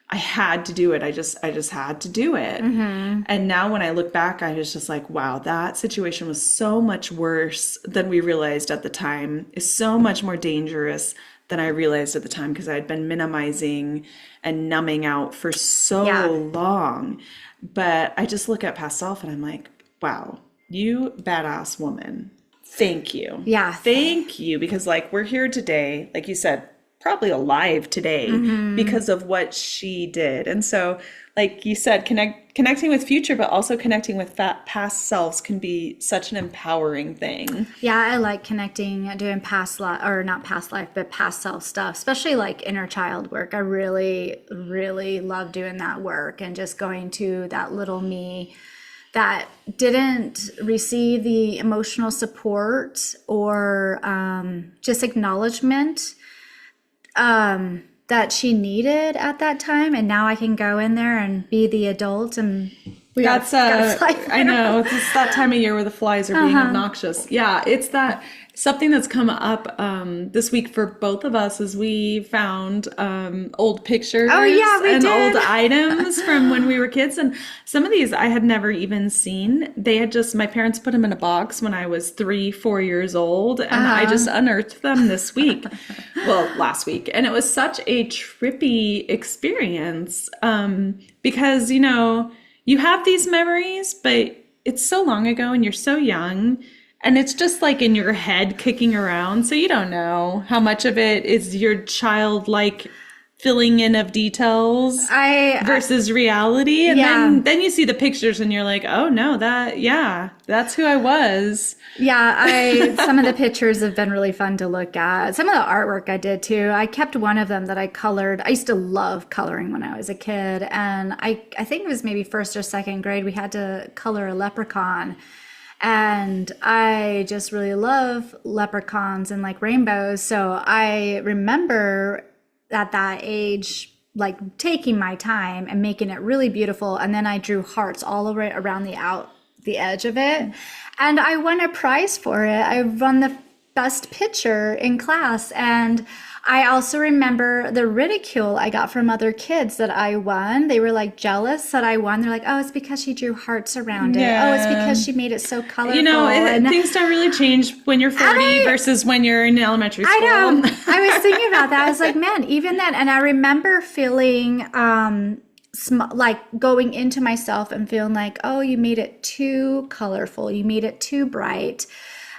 I had to do it. I just had to do it. And now when I look back, I was just like, wow, that situation was so much worse than we realized at the time. It's so much more dangerous than I realized at the time because I had been minimizing and numbing out for so long. But I just look at past self and I'm like, wow, you badass woman. Thank you. Yeah. Thank you. Because like we're here today, like you said, probably alive today because of what she did. And so, like you said, connecting with future, but also connecting with past selves can be such an empowering thing. Yeah, I like connecting, doing past life, or not past life, but past self stuff, especially like inner child work. I really, really love doing that work and just going to that little me that didn't receive the emotional support or just acknowledgement that she needed at that time, and now I can go in there and be the adult, and that's I know it's that time of year where the flies are being obnoxious. Yeah, it's that something that's come up this week for both of us is we found old pictures and old items from when we were kids, and some of these I had never even seen. They had just, my parents put them in a box when I was 3-4 years old, and I just unearthed them this week. Well, last week. And it was such a trippy experience because, you know, you have these memories, but it's so long ago and you're so young. And it's just like in your head kicking around. So you don't know how much of it is your childlike filling in of details versus reality. And then you see the pictures and you're like, oh no, that's who I was. Yeah, some of the pictures have been really fun to look at. Some of the artwork I did too. I kept one of them that I colored. I used to love coloring when I was a kid. And I think it was maybe first or second grade, we had to color a leprechaun. And I just really love leprechauns and like rainbows. So I remember at that age, like taking my time and making it really beautiful. And then I drew hearts all over it around the edge of it. And I won a prize for it. I won the best picture in class. And I also remember the ridicule I got from other kids that I won. They were like jealous that I won. They're like, oh, it's because she drew hearts around it. Oh, it's because she made it so colorful. You know, things don't really change when you're 40 versus when you're in elementary school. I know. I was thinking about that. I was like, man, even then. And I remember feeling like going into myself and feeling like, oh, you made it too colorful. You made it too bright.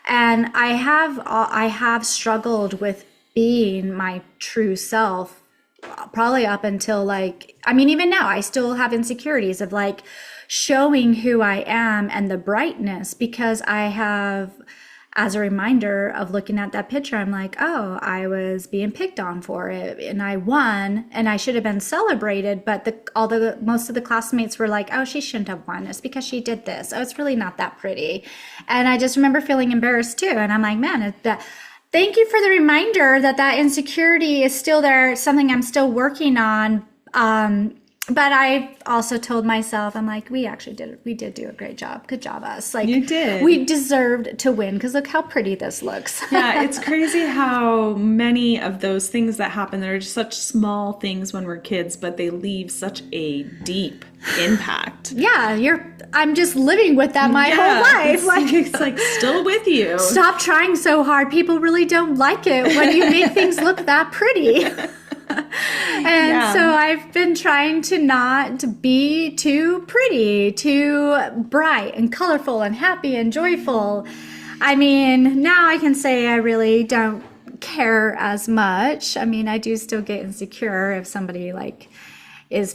And I have struggled with being my true self probably up until like, I mean, even now I still have insecurities of like showing who I am and the brightness, because I have, as a reminder of looking at that picture, I'm like, oh, I was being picked on for it and I won and I should have been celebrated. But most of the classmates were like, oh, she shouldn't have won. It's because she did this. Oh, it's really not that pretty. And I just remember feeling embarrassed too. And I'm like, man, thank you for the reminder that insecurity is still there. It's something I'm still working on. But I also told myself, I'm like, we did do a great job. Good job, us. Like, you did. We deserved to win because look how pretty this looks. Yeah, it's crazy how many of those things that happen, they're just such small things when we're kids, but they leave such a deep impact. Yeah, I'm just living with that my whole life. It's like still with you. Stop trying so hard. People really don't like it when you make things look that pretty. And so I've been trying to not be too pretty, too bright and colorful and happy and joyful. I mean, now I can say I really don't care as much. I mean, I do still get insecure if somebody like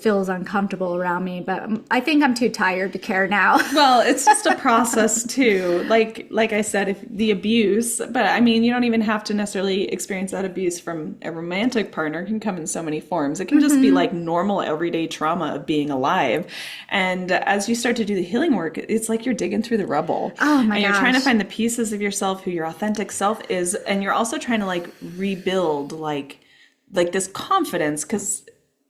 feels uncomfortable around me, but I think I'm too tired to care now. Well, it's just a process too. Like I said, if the abuse, but I mean, you don't even have to necessarily experience that abuse from a romantic partner. It can come in so many forms. It can just be like normal everyday trauma of being alive. And as you start to do the healing work, it's like you're digging through the rubble. Oh my gosh. You're trying to find the pieces of yourself, who your authentic self is. And you're also trying to like rebuild like this confidence, because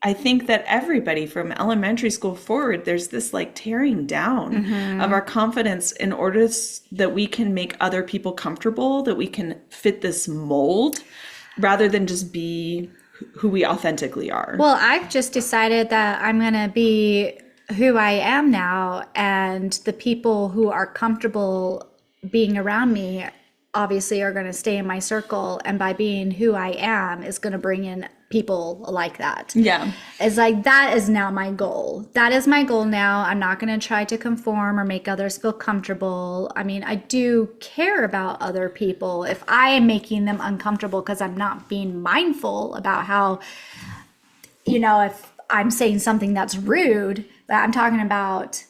I think that everybody from elementary school forward, there's this like tearing down of our confidence in order that we can make other people comfortable, that we can fit this mold rather than just be who we authentically are. Well, I've just decided that I'm going to be who I am now, and the people who are comfortable being around me obviously are going to stay in my circle, and by being who I am is going to bring in people like that. Yeah. It's like, that is now my goal. That is my goal now. I'm not going to try to conform or make others feel comfortable. I mean, I do care about other people if I am making them uncomfortable because I'm not being mindful about how, if I'm saying something that's rude, but I'm talking about,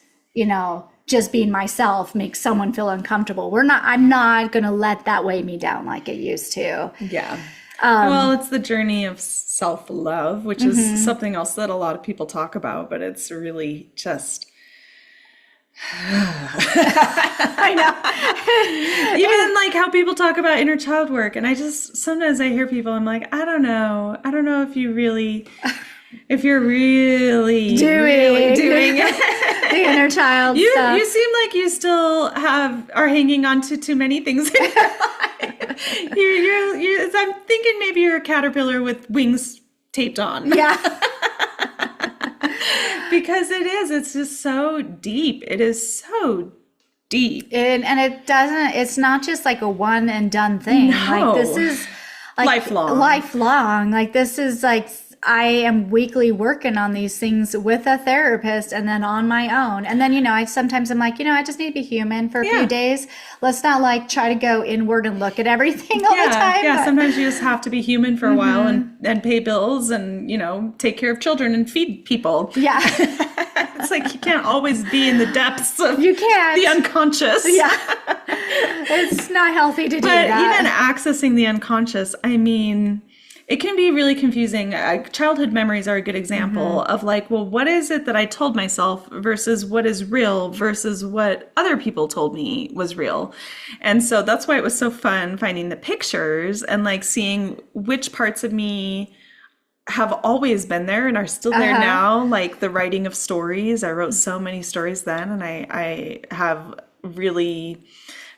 just being myself makes someone feel uncomfortable. I'm not going to let that weigh me down like it used to. Yeah. Well, it's the journey of self-love, which is something else that a lot of people talk about, but it's really just... I know. Even like how people talk about inner child work. And sometimes I hear people, I'm like, I don't know if you're really doing it. The inner child stuff. You seem like you still are hanging on to too many things in your life. I'm thinking maybe you're a caterpillar with wings taped on. Yeah. Because it's just so deep. It is so deep. And it's not just like a one and done thing. No. Like this is like lifelong. Like this is like I am weekly working on these things with a therapist and then on my own. And then, I sometimes I'm like, I just need to be human for a few days. Let's not like try to go inward and look at everything all the time. Yeah, sometimes you just have to be human for a while and pay bills and, take care of children and feed people. Yeah. It's like you can't always be in the depths of You can't. the unconscious. Yeah. It's not healthy to do But that. even accessing the unconscious, I mean, it can be really confusing. Childhood memories are a good example of like, well, what is it that I told myself versus what is real versus what other people told me was real. And so that's why it was so fun finding the pictures and like seeing which parts of me have always been there and are still there now. Like the writing of stories. I wrote so many stories then, and I have really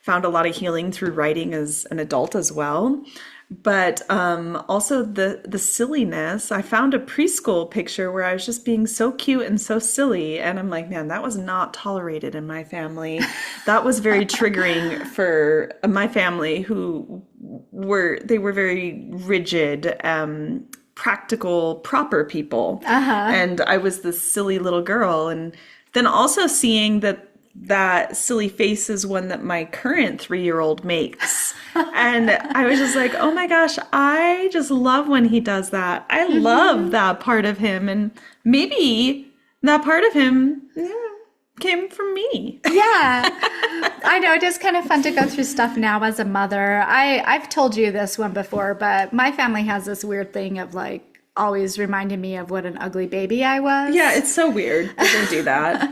found a lot of healing through writing as an adult as well. But also the silliness. I found a preschool picture where I was just being so cute and so silly. And I'm like, man, that was not tolerated in my family. That was very triggering for my family, who were very rigid, practical, proper people. And I was this silly little girl. And then also seeing that silly face is one that my current 3-year-old makes. And I was just like, oh my gosh, I just love when he does that. I love that part of him. And maybe that part of him came from me. Yeah. I know. It is kind of fun to go through stuff now as a mother. I've told you this one before, but my family has this weird thing of like always reminding me of what an ugly baby I was. Yeah, it's so weird that they do that.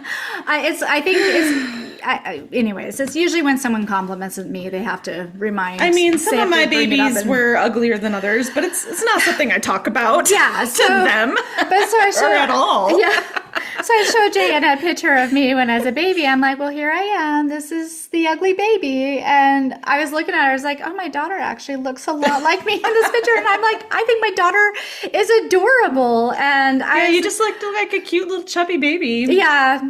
Anyways, it's usually when someone compliments me, they have to remind. I mean, some of my babies were uglier than others, but it's not something I talk about. Yeah, to them. But so I showed, or at all. Yeah. So I showed Jayenna a picture of me when I was a baby. I'm like, well, here I am. This is the ugly baby. And I was looking at her. I was like, oh, my daughter actually looks a lot like me in this picture. And I'm like, I think my daughter is adorable. And you just looked like a cute little chubby baby. Yeah,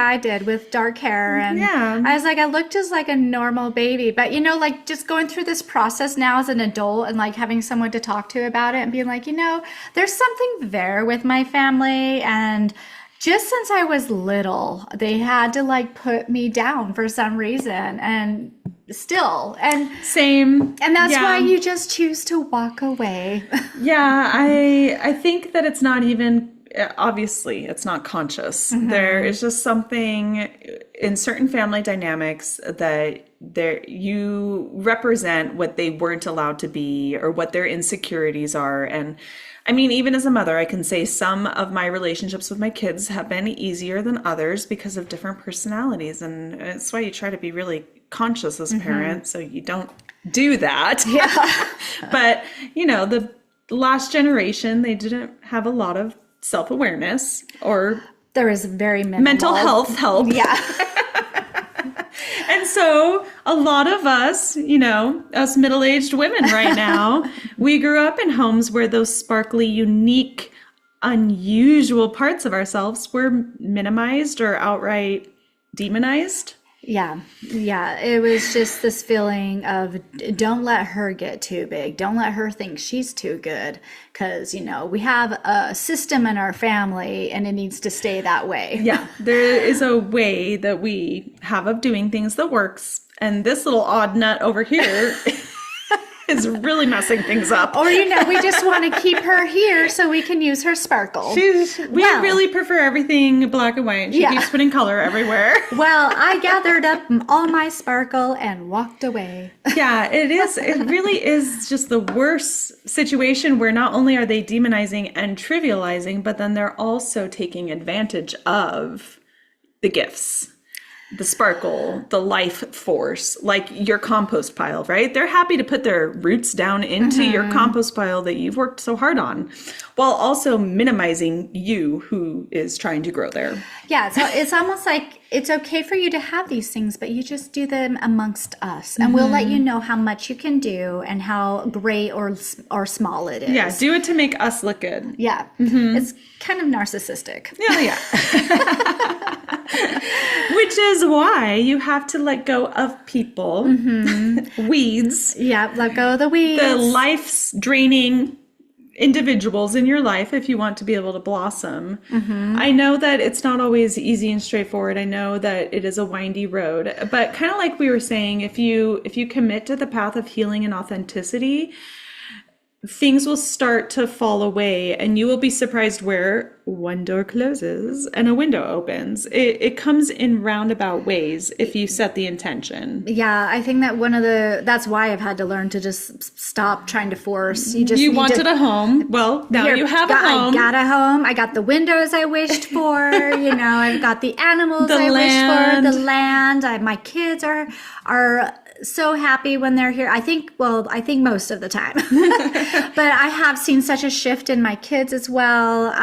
I did, with dark hair. And I was like, I looked just like a normal baby. But, like just going through this process now as an adult and like having someone to talk to about it and being like, there's something there with my family. And just since I was little, they had to like put me down for some reason, and still, and same. And that's why you just choose to walk away. Yeah, I think that it's not even, obviously it's not conscious. There is just something in certain family dynamics that you represent what they weren't allowed to be or what their insecurities are. And I mean, even as a mother, I can say some of my relationships with my kids have been easier than others because of different personalities. And it's why you try to be really conscious as parents so you don't do that. Yeah. But, the last generation, they didn't have a lot of self-awareness or there is very minimal mental health help. Yeah. And so a lot of us, us middle-aged women right now, we grew up in homes where those sparkly, unique, unusual parts of ourselves were minimized or outright demonized. Yeah. It was just this feeling of don't let her get too big. Don't let her think she's too good. Because, we have a system in our family and it needs to stay that way. Yeah, there is a way that we have of doing things that works. And this little odd nut over here is really messing things up. Or, we just want to keep her here so we can use her sparkle. We really prefer everything black and white. She keeps putting color everywhere. Well, I gathered up all my sparkle and walked away. Yeah, it is. It really is just the worst situation where not only are they demonizing and trivializing, but then they're also taking advantage of the gifts. The sparkle, the life force, like your compost pile, right? They're happy to put their roots down into your compost pile that you've worked so hard on, while also minimizing you who is trying to grow there. Yeah, so it's almost like it's okay for you to have these things, but you just do them amongst us. And we'll let you know how much you can do and how great or small it is. Yeah, do it to make us look good. Yeah, it's kind of narcissistic. Yeah. Which is why you have to let go of people, weeds. Yeah, let go of the weeds. The life's draining individuals in your life if you want to be able to blossom. I know that it's not always easy and straightforward. I know that it is a windy road, but kind of like we were saying, if you commit to the path of healing and authenticity, things will start to fall away, and you will be surprised where one door closes and a window opens. It comes in roundabout ways if you set the intention. Yeah, I think that that's why I've had to learn to just stop trying to force. You wanted a home. Well, now you have a home. I got a home. I got the windows I wished for. I've got the animals I wished for. The land. My kids are so happy when they're here. I think most of the time. But I have seen such a shift in my kids as well.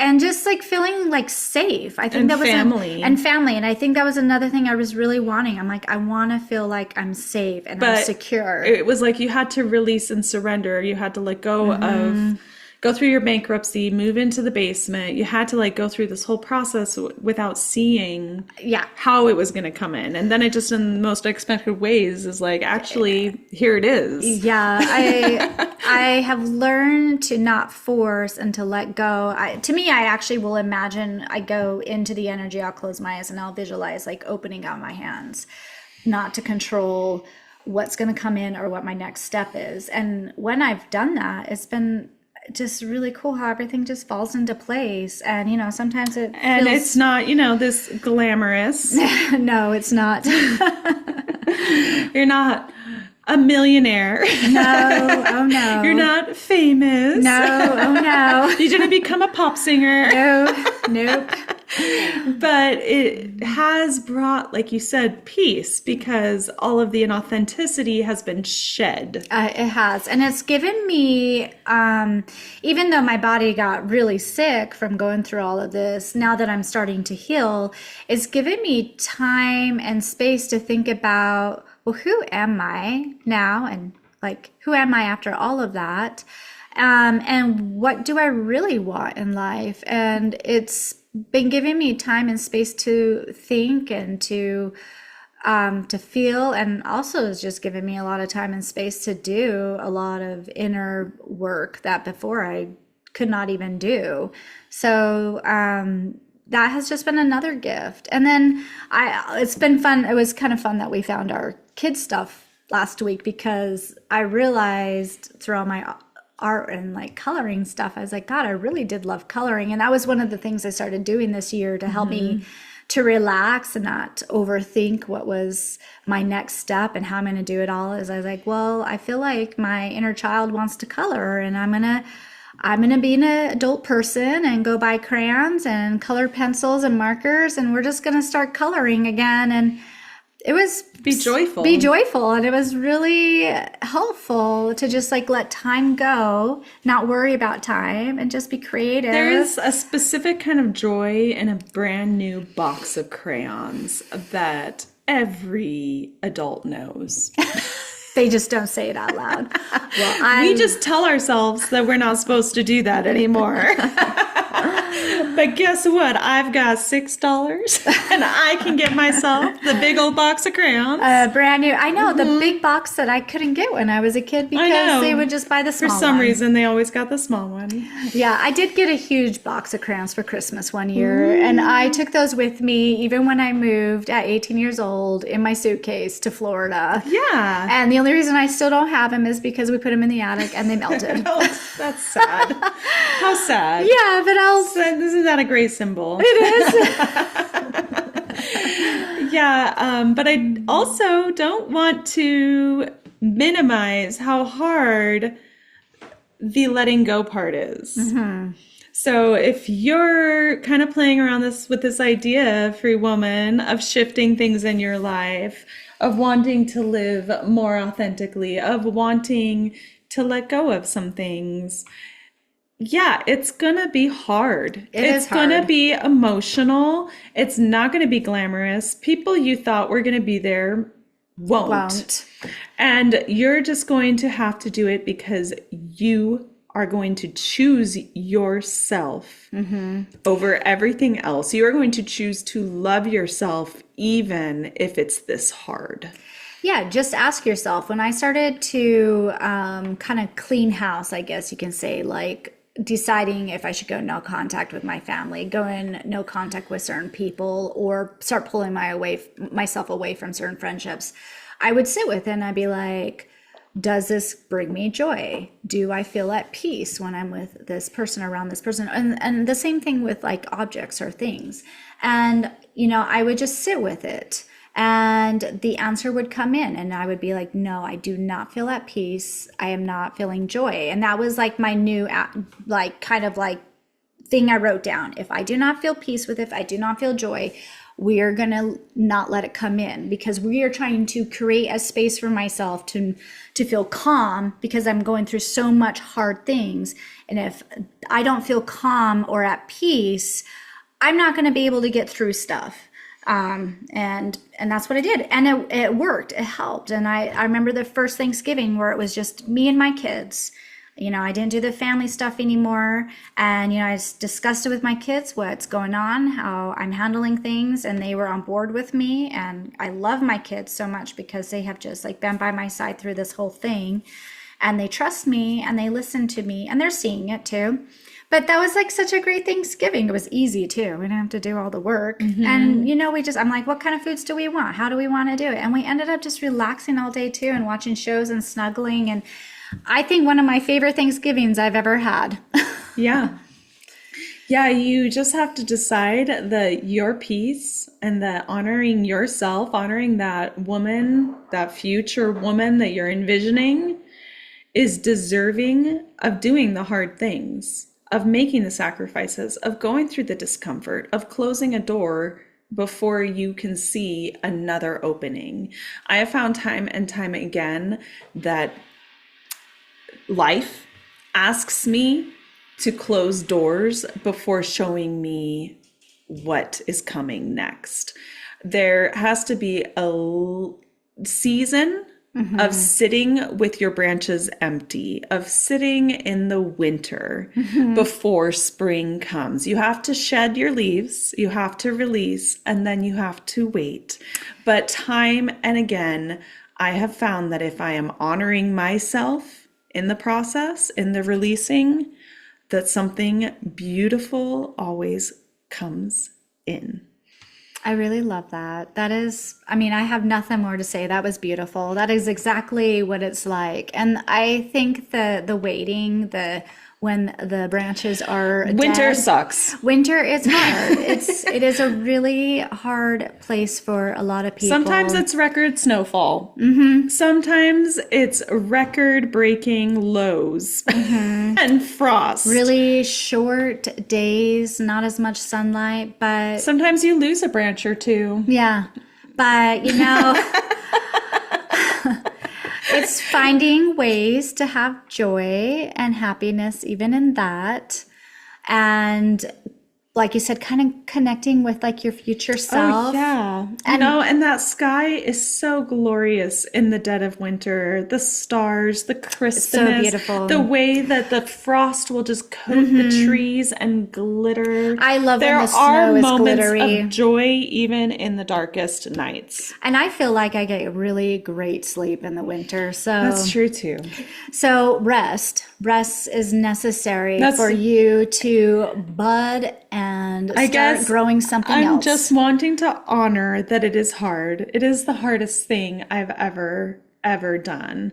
And just like feeling like safe. I think and that was family. And family. And I think that was another thing I was really wanting. I'm like, I want to feel like I'm safe and I'm secure. It was like you had to release and surrender. You had to let go of, go through your bankruptcy, move into the basement. You had to like go through this whole process without seeing how it was going to come in. And then it just in the most unexpected ways is like, actually, here it is. Yeah, I have learned to not force and to let go. To me, I actually will imagine I go into the energy, I'll close my eyes and I'll visualize like opening out my hands, not to control what's going to come in or what my next step is. And when I've done that, it's been just really cool how everything just falls into place. And sometimes it's not this glamorous. No, it's not. You're not a millionaire. No, oh no. You're not famous. No, oh no. You didn't become a pop singer. No, nope. But it has brought, like you said, peace, because all of the inauthenticity has been shed. It has. And it's given me, even though my body got really sick from going through all of this, now that I'm starting to heal, it's given me time and space to think about, well, who am I now? And like, who am I after all of that? And what do I really want in life? And it's been giving me time and space to think and to feel, and also it's just given me a lot of time and space to do a lot of inner work that before I could not even do. So that has just been another gift. And then it's been fun. It was kind of fun that we found our kids stuff last week, because I realized through all my art and like coloring stuff, I was like, God, I really did love coloring. And that was one of the things I started doing this year to help me to relax and not overthink what was my next step and how I'm going to do it all. Is I was like, well, I feel like my inner child wants to color, and I'm going to be an adult person and go buy crayons and colored pencils and markers, and we're just going to start coloring again. And it was be joyful. And it was really helpful to just like let time go, not worry about time, and just be creative. There's a specific kind of joy in a brand new box of crayons that every adult knows. They just don't say it out loud. Well, we just tell ourselves that we're not supposed to do that anymore. But guess what? I've got $6 and I can get myself the big old box of crayons. Brand new. I know, the big box that I couldn't get when I was a kid because they would just buy the small one. For some reason, they always got the small one. Yeah, I did get a huge box of crayons for Christmas one year. And I took those with me even when I moved at 18 years old in my suitcase to Florida. Yeah. And the only reason I still don't have them is because we put them in the attic and they melted. Oh, that's sad. How sad. Yeah, but isn't that a great symbol? It is. Yeah, but I also don't want to minimize how hard the letting go part is. Mm-hmm. So if you're kind of playing around with this idea, free woman, of shifting things in your life, of wanting to live more authentically, of wanting to let go of some things, yeah, it's gonna be hard. It's gonna be emotional. It's not gonna be glamorous. People you thought were gonna be there won't. And you're just going to have to do it because you are going to choose yourself over everything else. You are going to choose to love yourself even if it's this hard. Yeah, just ask yourself. When I started to kind of clean house, I guess you can say, like deciding if I should go no contact with my family, go in no contact with certain people, or start pulling myself away from certain friendships, I would sit with it and I'd be like, does this bring me joy? Do I feel at peace when I'm with this person, around this person? And the same thing with like objects or things. And, I would just sit with it. And the answer would come in, and I would be like, no, I do not feel at peace. I am not feeling joy. And that was like my new, like, kind of like thing I wrote down. If I do not feel peace with it, if I do not feel joy, we are going to not let it come in, because we are trying to create a space for myself to feel calm, because I'm going through so much hard things. And if I don't feel calm or at peace, I'm not going to be able to get through stuff. And that's what I did. And it worked. It helped. And I remember the first Thanksgiving where it was just me and my kids. I didn't do the family stuff anymore. And, I discussed it with my kids, what's going on, how I'm handling things. And they were on board with me. And I love my kids so much because they have just like been by my side through this whole thing. And they trust me and they listen to me, and they're seeing it too. But that was like such a great Thanksgiving. It was easy too. We didn't have to do all the work. Mm-hmm. And, I'm like, what kind of foods do we want? How do we want to do it? And we ended up just relaxing all day too, and watching shows and snuggling. And I think one of my favorite Thanksgivings I've ever had. Yeah. Yeah, you just have to decide that your peace and that honoring yourself, honoring that woman, that future woman that you're envisioning, is deserving of doing the hard things, of making the sacrifices, of going through the discomfort, of closing a door before you can see another opening. I have found time and time again that life asks me to close doors before showing me what is coming next. There has to be a season of sitting with your branches empty, of sitting in the winter before spring comes. You have to shed your leaves, you have to release, and then you have to wait. But time and again, I have found that if I am honoring myself in the process, in the releasing, that something beautiful always comes in. I really love that. I have nothing more to say. That was beautiful. That is exactly what it's like. And I think the waiting, when the branches are Winter dead, sucks. winter is hard. It is a really hard place for a lot of people. Sometimes it's record snowfall. Sometimes it's record-breaking lows and frost. Really short days, not as much sunlight, but Sometimes you lose a branch or two. yeah. But it's finding ways to have joy and happiness even in that. And like you said, kind of connecting with like your future self. Oh, yeah. And that sky is so glorious in the dead of winter. The stars, the crispness. So beautiful. The way that the frost will just coat the trees and glitter. I love when the There are snow is moments glittery. of joy even in the darkest nights. And I feel like I get really great sleep in the winter. So That's true too. So rest is necessary for you to bud and start growing something else. I'm just wanting to honor that it is hard. It is the hardest thing I've ever done.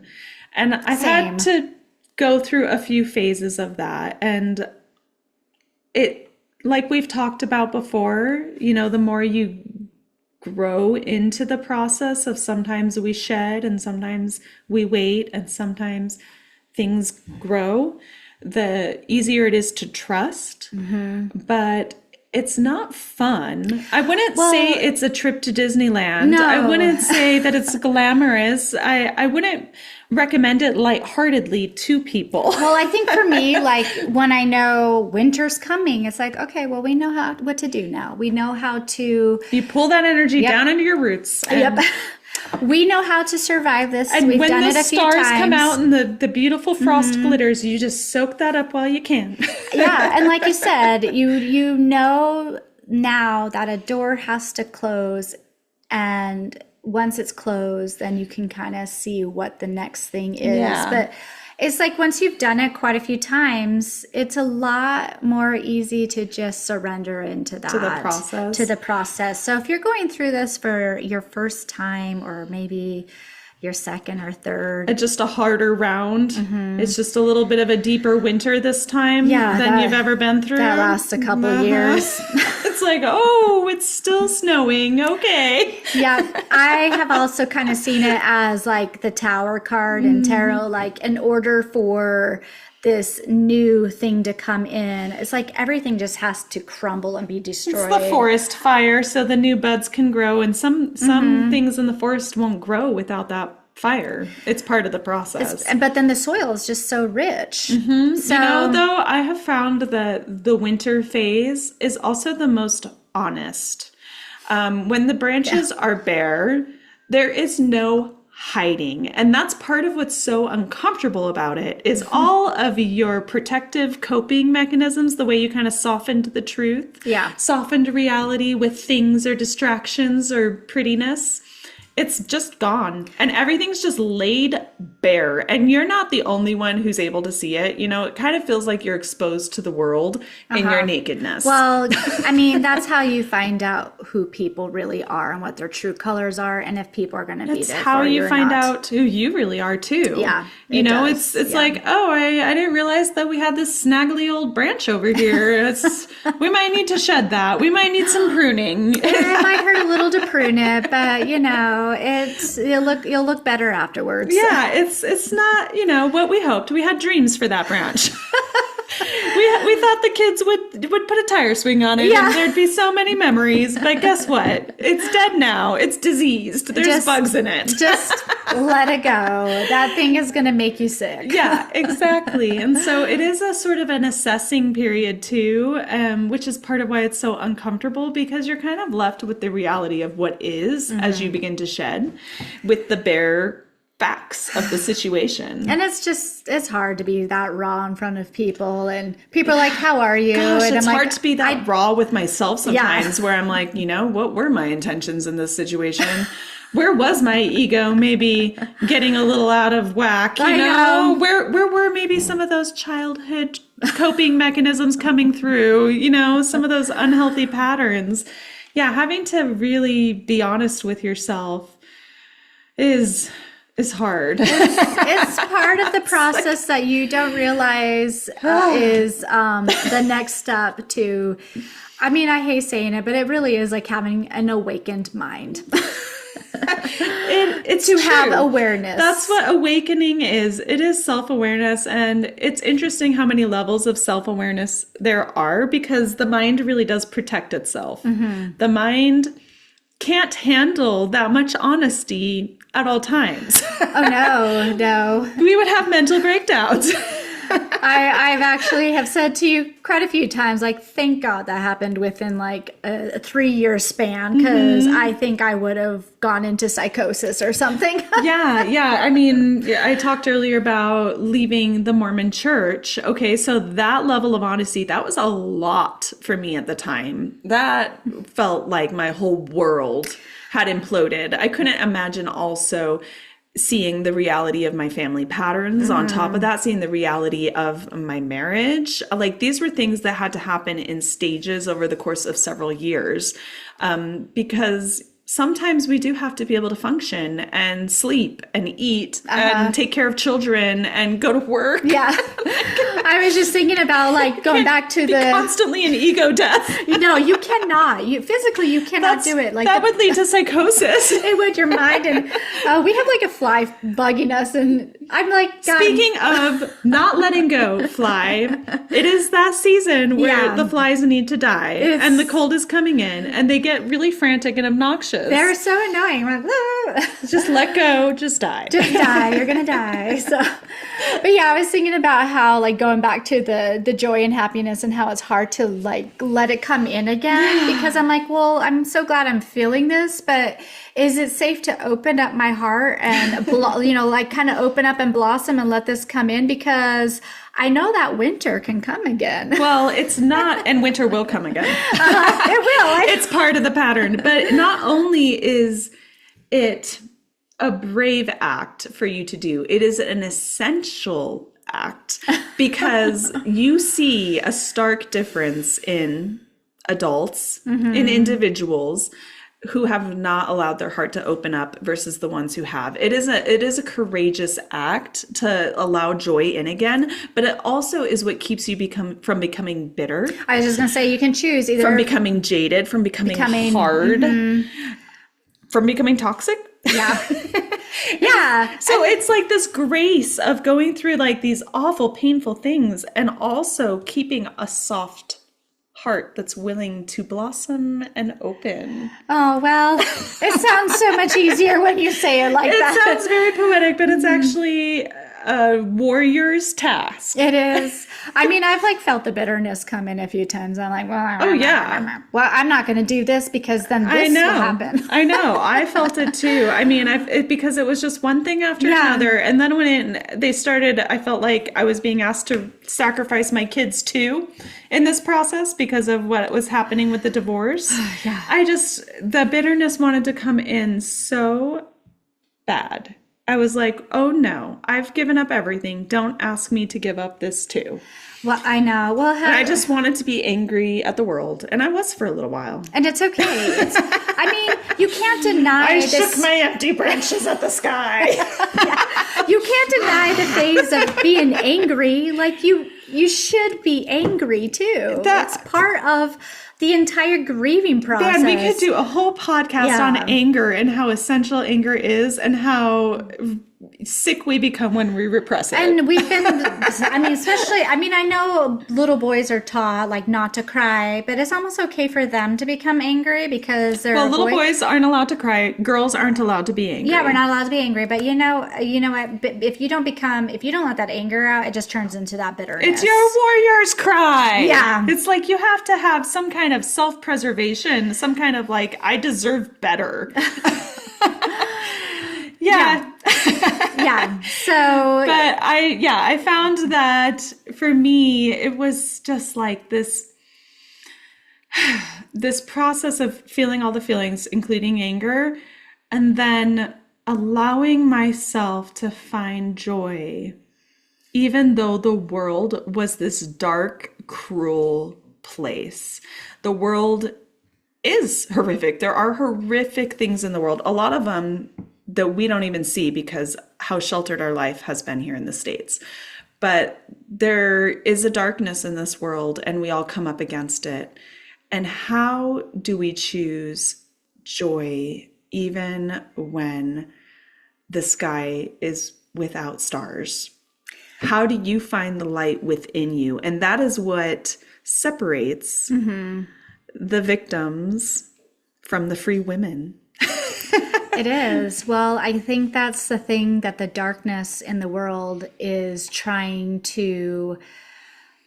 And I've had to go through a few phases of that. And it, like we've talked about before, the more you grow into the process of, sometimes we shed and sometimes we wait and sometimes things grow, the easier it is to trust. But it's not fun. I wouldn't say it's a trip to Disneyland. No. I wouldn't say that it's glamorous. I wouldn't recommend it lightheartedly to people. Well, I think for me, like when I know winter's coming, it's like, okay, well, we know what to do now. We know how to... You pull that energy down into your roots. Yep. We know how to survive this. And We've when done the it a few stars times. come out and the beautiful frost glitters, you just soak that up while you can. Yeah, and like you said, you know now that a door has to close, and once it's closed, then you can kind of see what the next thing is. Yeah. But it's like once you've done it quite a few times, it's a lot more easy to just surrender into that. To the process. To the process. So if you're going through this for your first time, or maybe your second or third. Just a harder round. It's just a little bit of a deeper winter this time than you've ever been through. That lasts a couple years. It's like, oh, it's still snowing. Okay. Yeah. I have also kind of seen it as like the Tower card in tarot, like in order for this new thing to come in, it's like everything just has to crumble and be destroyed. It's the forest fire, so the new buds can grow, and some things in the forest won't grow without that fire. It's part of the process. But then the soil is just so rich. So, Though, I have found that the winter phase is also the most honest. When the branches are bare, there is no hiding. And that's part of what's so uncomfortable about it, is all of your protective coping mechanisms, the way you kind of softened the truth, softened reality with things or distractions or prettiness. It's just gone, and everything's just laid bare, and you're not the only one who's able to see it. It kind of feels like you're exposed to the world in your nakedness. Well, I mean, that's how you find out who people really are and what their true colors are, and if people are going to be there. That's how you find out who you really are too. Yeah, it's like, oh, I didn't realize that we had this snaggly old branch over here. We might need to shed that. We might need some pruning. It might hurt a little to prune it, but you'll look better afterwards. Yeah, it's not what we hoped. We had dreams for that branch. We thought the kids would put a tire swing on it and there'd be so many memories. But guess what? It's dead now. It's diseased. There's bugs in it. Just let it go. That thing is going to make you sick. Yeah, exactly. And so it is a sort of an assessing period too, which is part of why it's so uncomfortable, because you're kind of left with the reality of what is as you begin to shed with the bare facts of the situation. And it's hard to be that raw in front of people, and people are like, how are you? Gosh, and it's I'm hard like, to be that raw with myself sometimes, where I'm like, what were my intentions in this situation? Where was my ego maybe getting a little out of whack? I know. Where were maybe some of those childhood coping mechanisms coming through, some of those unhealthy patterns? Yeah, having to really be honest with yourself is hard. It's part of the process that you don't realize is the next step to, I mean, I hate saying it, but it really is like having an awakened mind. It's to true. have awareness. That's what awakening is. It is self-awareness, and it's interesting how many levels of self-awareness there are, because the mind really does protect itself. The mind can't handle that much honesty at all times. Oh, no. We would have mental breakdowns. I've actually have said to you quite a few times, like, thank God that happened within like a 3-year span, because I think I would have gone into psychosis or something. Yeah. I mean, I talked earlier about leaving the Mormon church. Okay, so that level of honesty, that was a lot for me at the time. That felt like my whole world had imploded. I couldn't imagine also seeing the reality of my family patterns on top of that, seeing the reality of my marriage. Like, these were things that had to happen in stages over the course of several years, because sometimes we do have to be able to function and sleep and eat and take care of children and go to work. Yeah. I was just thinking about like going back to the constantly in ego death. No, you cannot. Physically you cannot do it. Like that would lead to psychosis. It would, your mind. And we have like a fly bugging us, and I'm like, God. Speaking of not letting go, fly, it is that season where the flies need to die, and the cold is coming in, and they get really frantic and obnoxious. They're so annoying. Like, just let go, just die. Just die. You're gonna die. So, but yeah, I was thinking about how, like, going back to the joy and happiness, and how it's hard to like let it come in again, because I'm like, well, I'm so glad I'm feeling this, but is it safe to open up my heart and like kind of open up and blossom and let this come in? Because I know that winter can come again. Well, it's not, and winter will come again. It will. It's part of the pattern. But not only is it a brave act for you to do. It is an essential act because you see a stark difference in adults, in individuals who have not allowed their heart to open up versus the ones who have. It is a courageous act to allow joy in again, but it also is what keeps you from becoming bitter, I was just gonna say you can choose either from becoming jaded, from becoming hard, from becoming toxic. Yeah. Yeah. So it's like this grace of going through like these awful, painful things and also keeping a soft heart that's willing to blossom and open. Oh, well, it sounds so much easier when you say it like that. It sounds very poetic, but it's actually a warrior's task. It is. I mean, I've like felt the bitterness come in a few times. I'm like, well, oh yeah. Well, I'm not going to do this because then this will happen. I know. I felt it too. I mean, because it was just one thing after another. And then when they started, I felt like I was being asked to sacrifice my kids too in this process because of what was happening with the divorce. Yeah. The bitterness wanted to come in so bad. I was like, oh no, I've given up everything. Don't ask me to give up this too. Well, I know. Well, I just wanted to be angry at the world. And I was for a little while. And it's okay. I mean, you can't deny I shook my empty branches at the sky. Yeah. You can't deny the phase of being angry. Like you should be angry too. That's part of the entire grieving process. Man, we could do a whole podcast on anger and how essential anger is and how sick we become when we repress it. And we've been, I mean, especially, I mean, I know little boys are taught like not to cry, but it's almost okay for them to become angry because they're little boys aren't allowed to cry. Girls aren't allowed to be angry. Yeah, we're not allowed to be angry. But you know what? If you don't let that anger out, it just turns into that bitterness. It's your warrior's cry. Yeah. It's like you have to have some kind of self-preservation, some kind of like, I deserve better. Yeah. Yeah. So, but I found that for me, it was just like this process of feeling all the feelings, including anger, and then allowing myself to find joy, even though the world was this dark, cruel place. The world is horrific. There are horrific things in the world. A lot of them that we don't even see because how sheltered our life has been here in the States. But there is a darkness in this world and we all come up against it. And how do we choose joy even when the sky is without stars? How do you find the light within you? And that is what separates the victims from the free women. It is. Well, I think that's the thing that the darkness in the world is trying to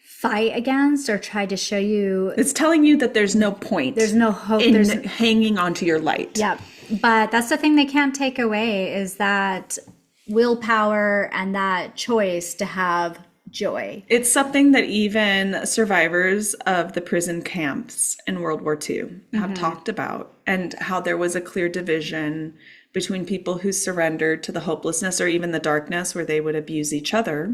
fight against or try to show you. It's telling you that there's no point. There's no hope. There's hanging on to your light. Yeah. But that's the thing they can't take away is that willpower and that choice to have joy. It's something that even survivors of the prison camps in World War II have talked about, and how there was a clear division between people who surrendered to the hopelessness or even the darkness where they would abuse each other,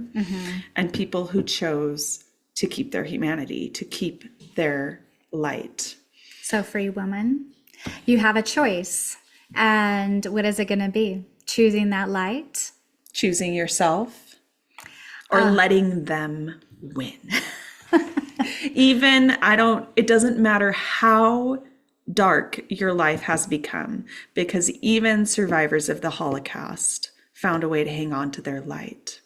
and people who chose to keep their humanity, to keep their light. So, free woman, you have a choice. And what is it going to be? Choosing that light? Choosing yourself? Or letting them win. It doesn't matter how dark your life has become, because even survivors of the Holocaust found a way to hang on to their light.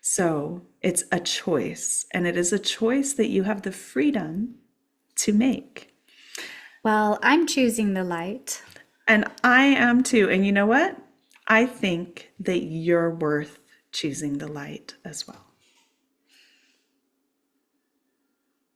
So it's a choice, and it is a choice that you have the freedom to make. Well, I'm choosing the light. And I am too. And you know what? I think that you're worth choosing the light as well.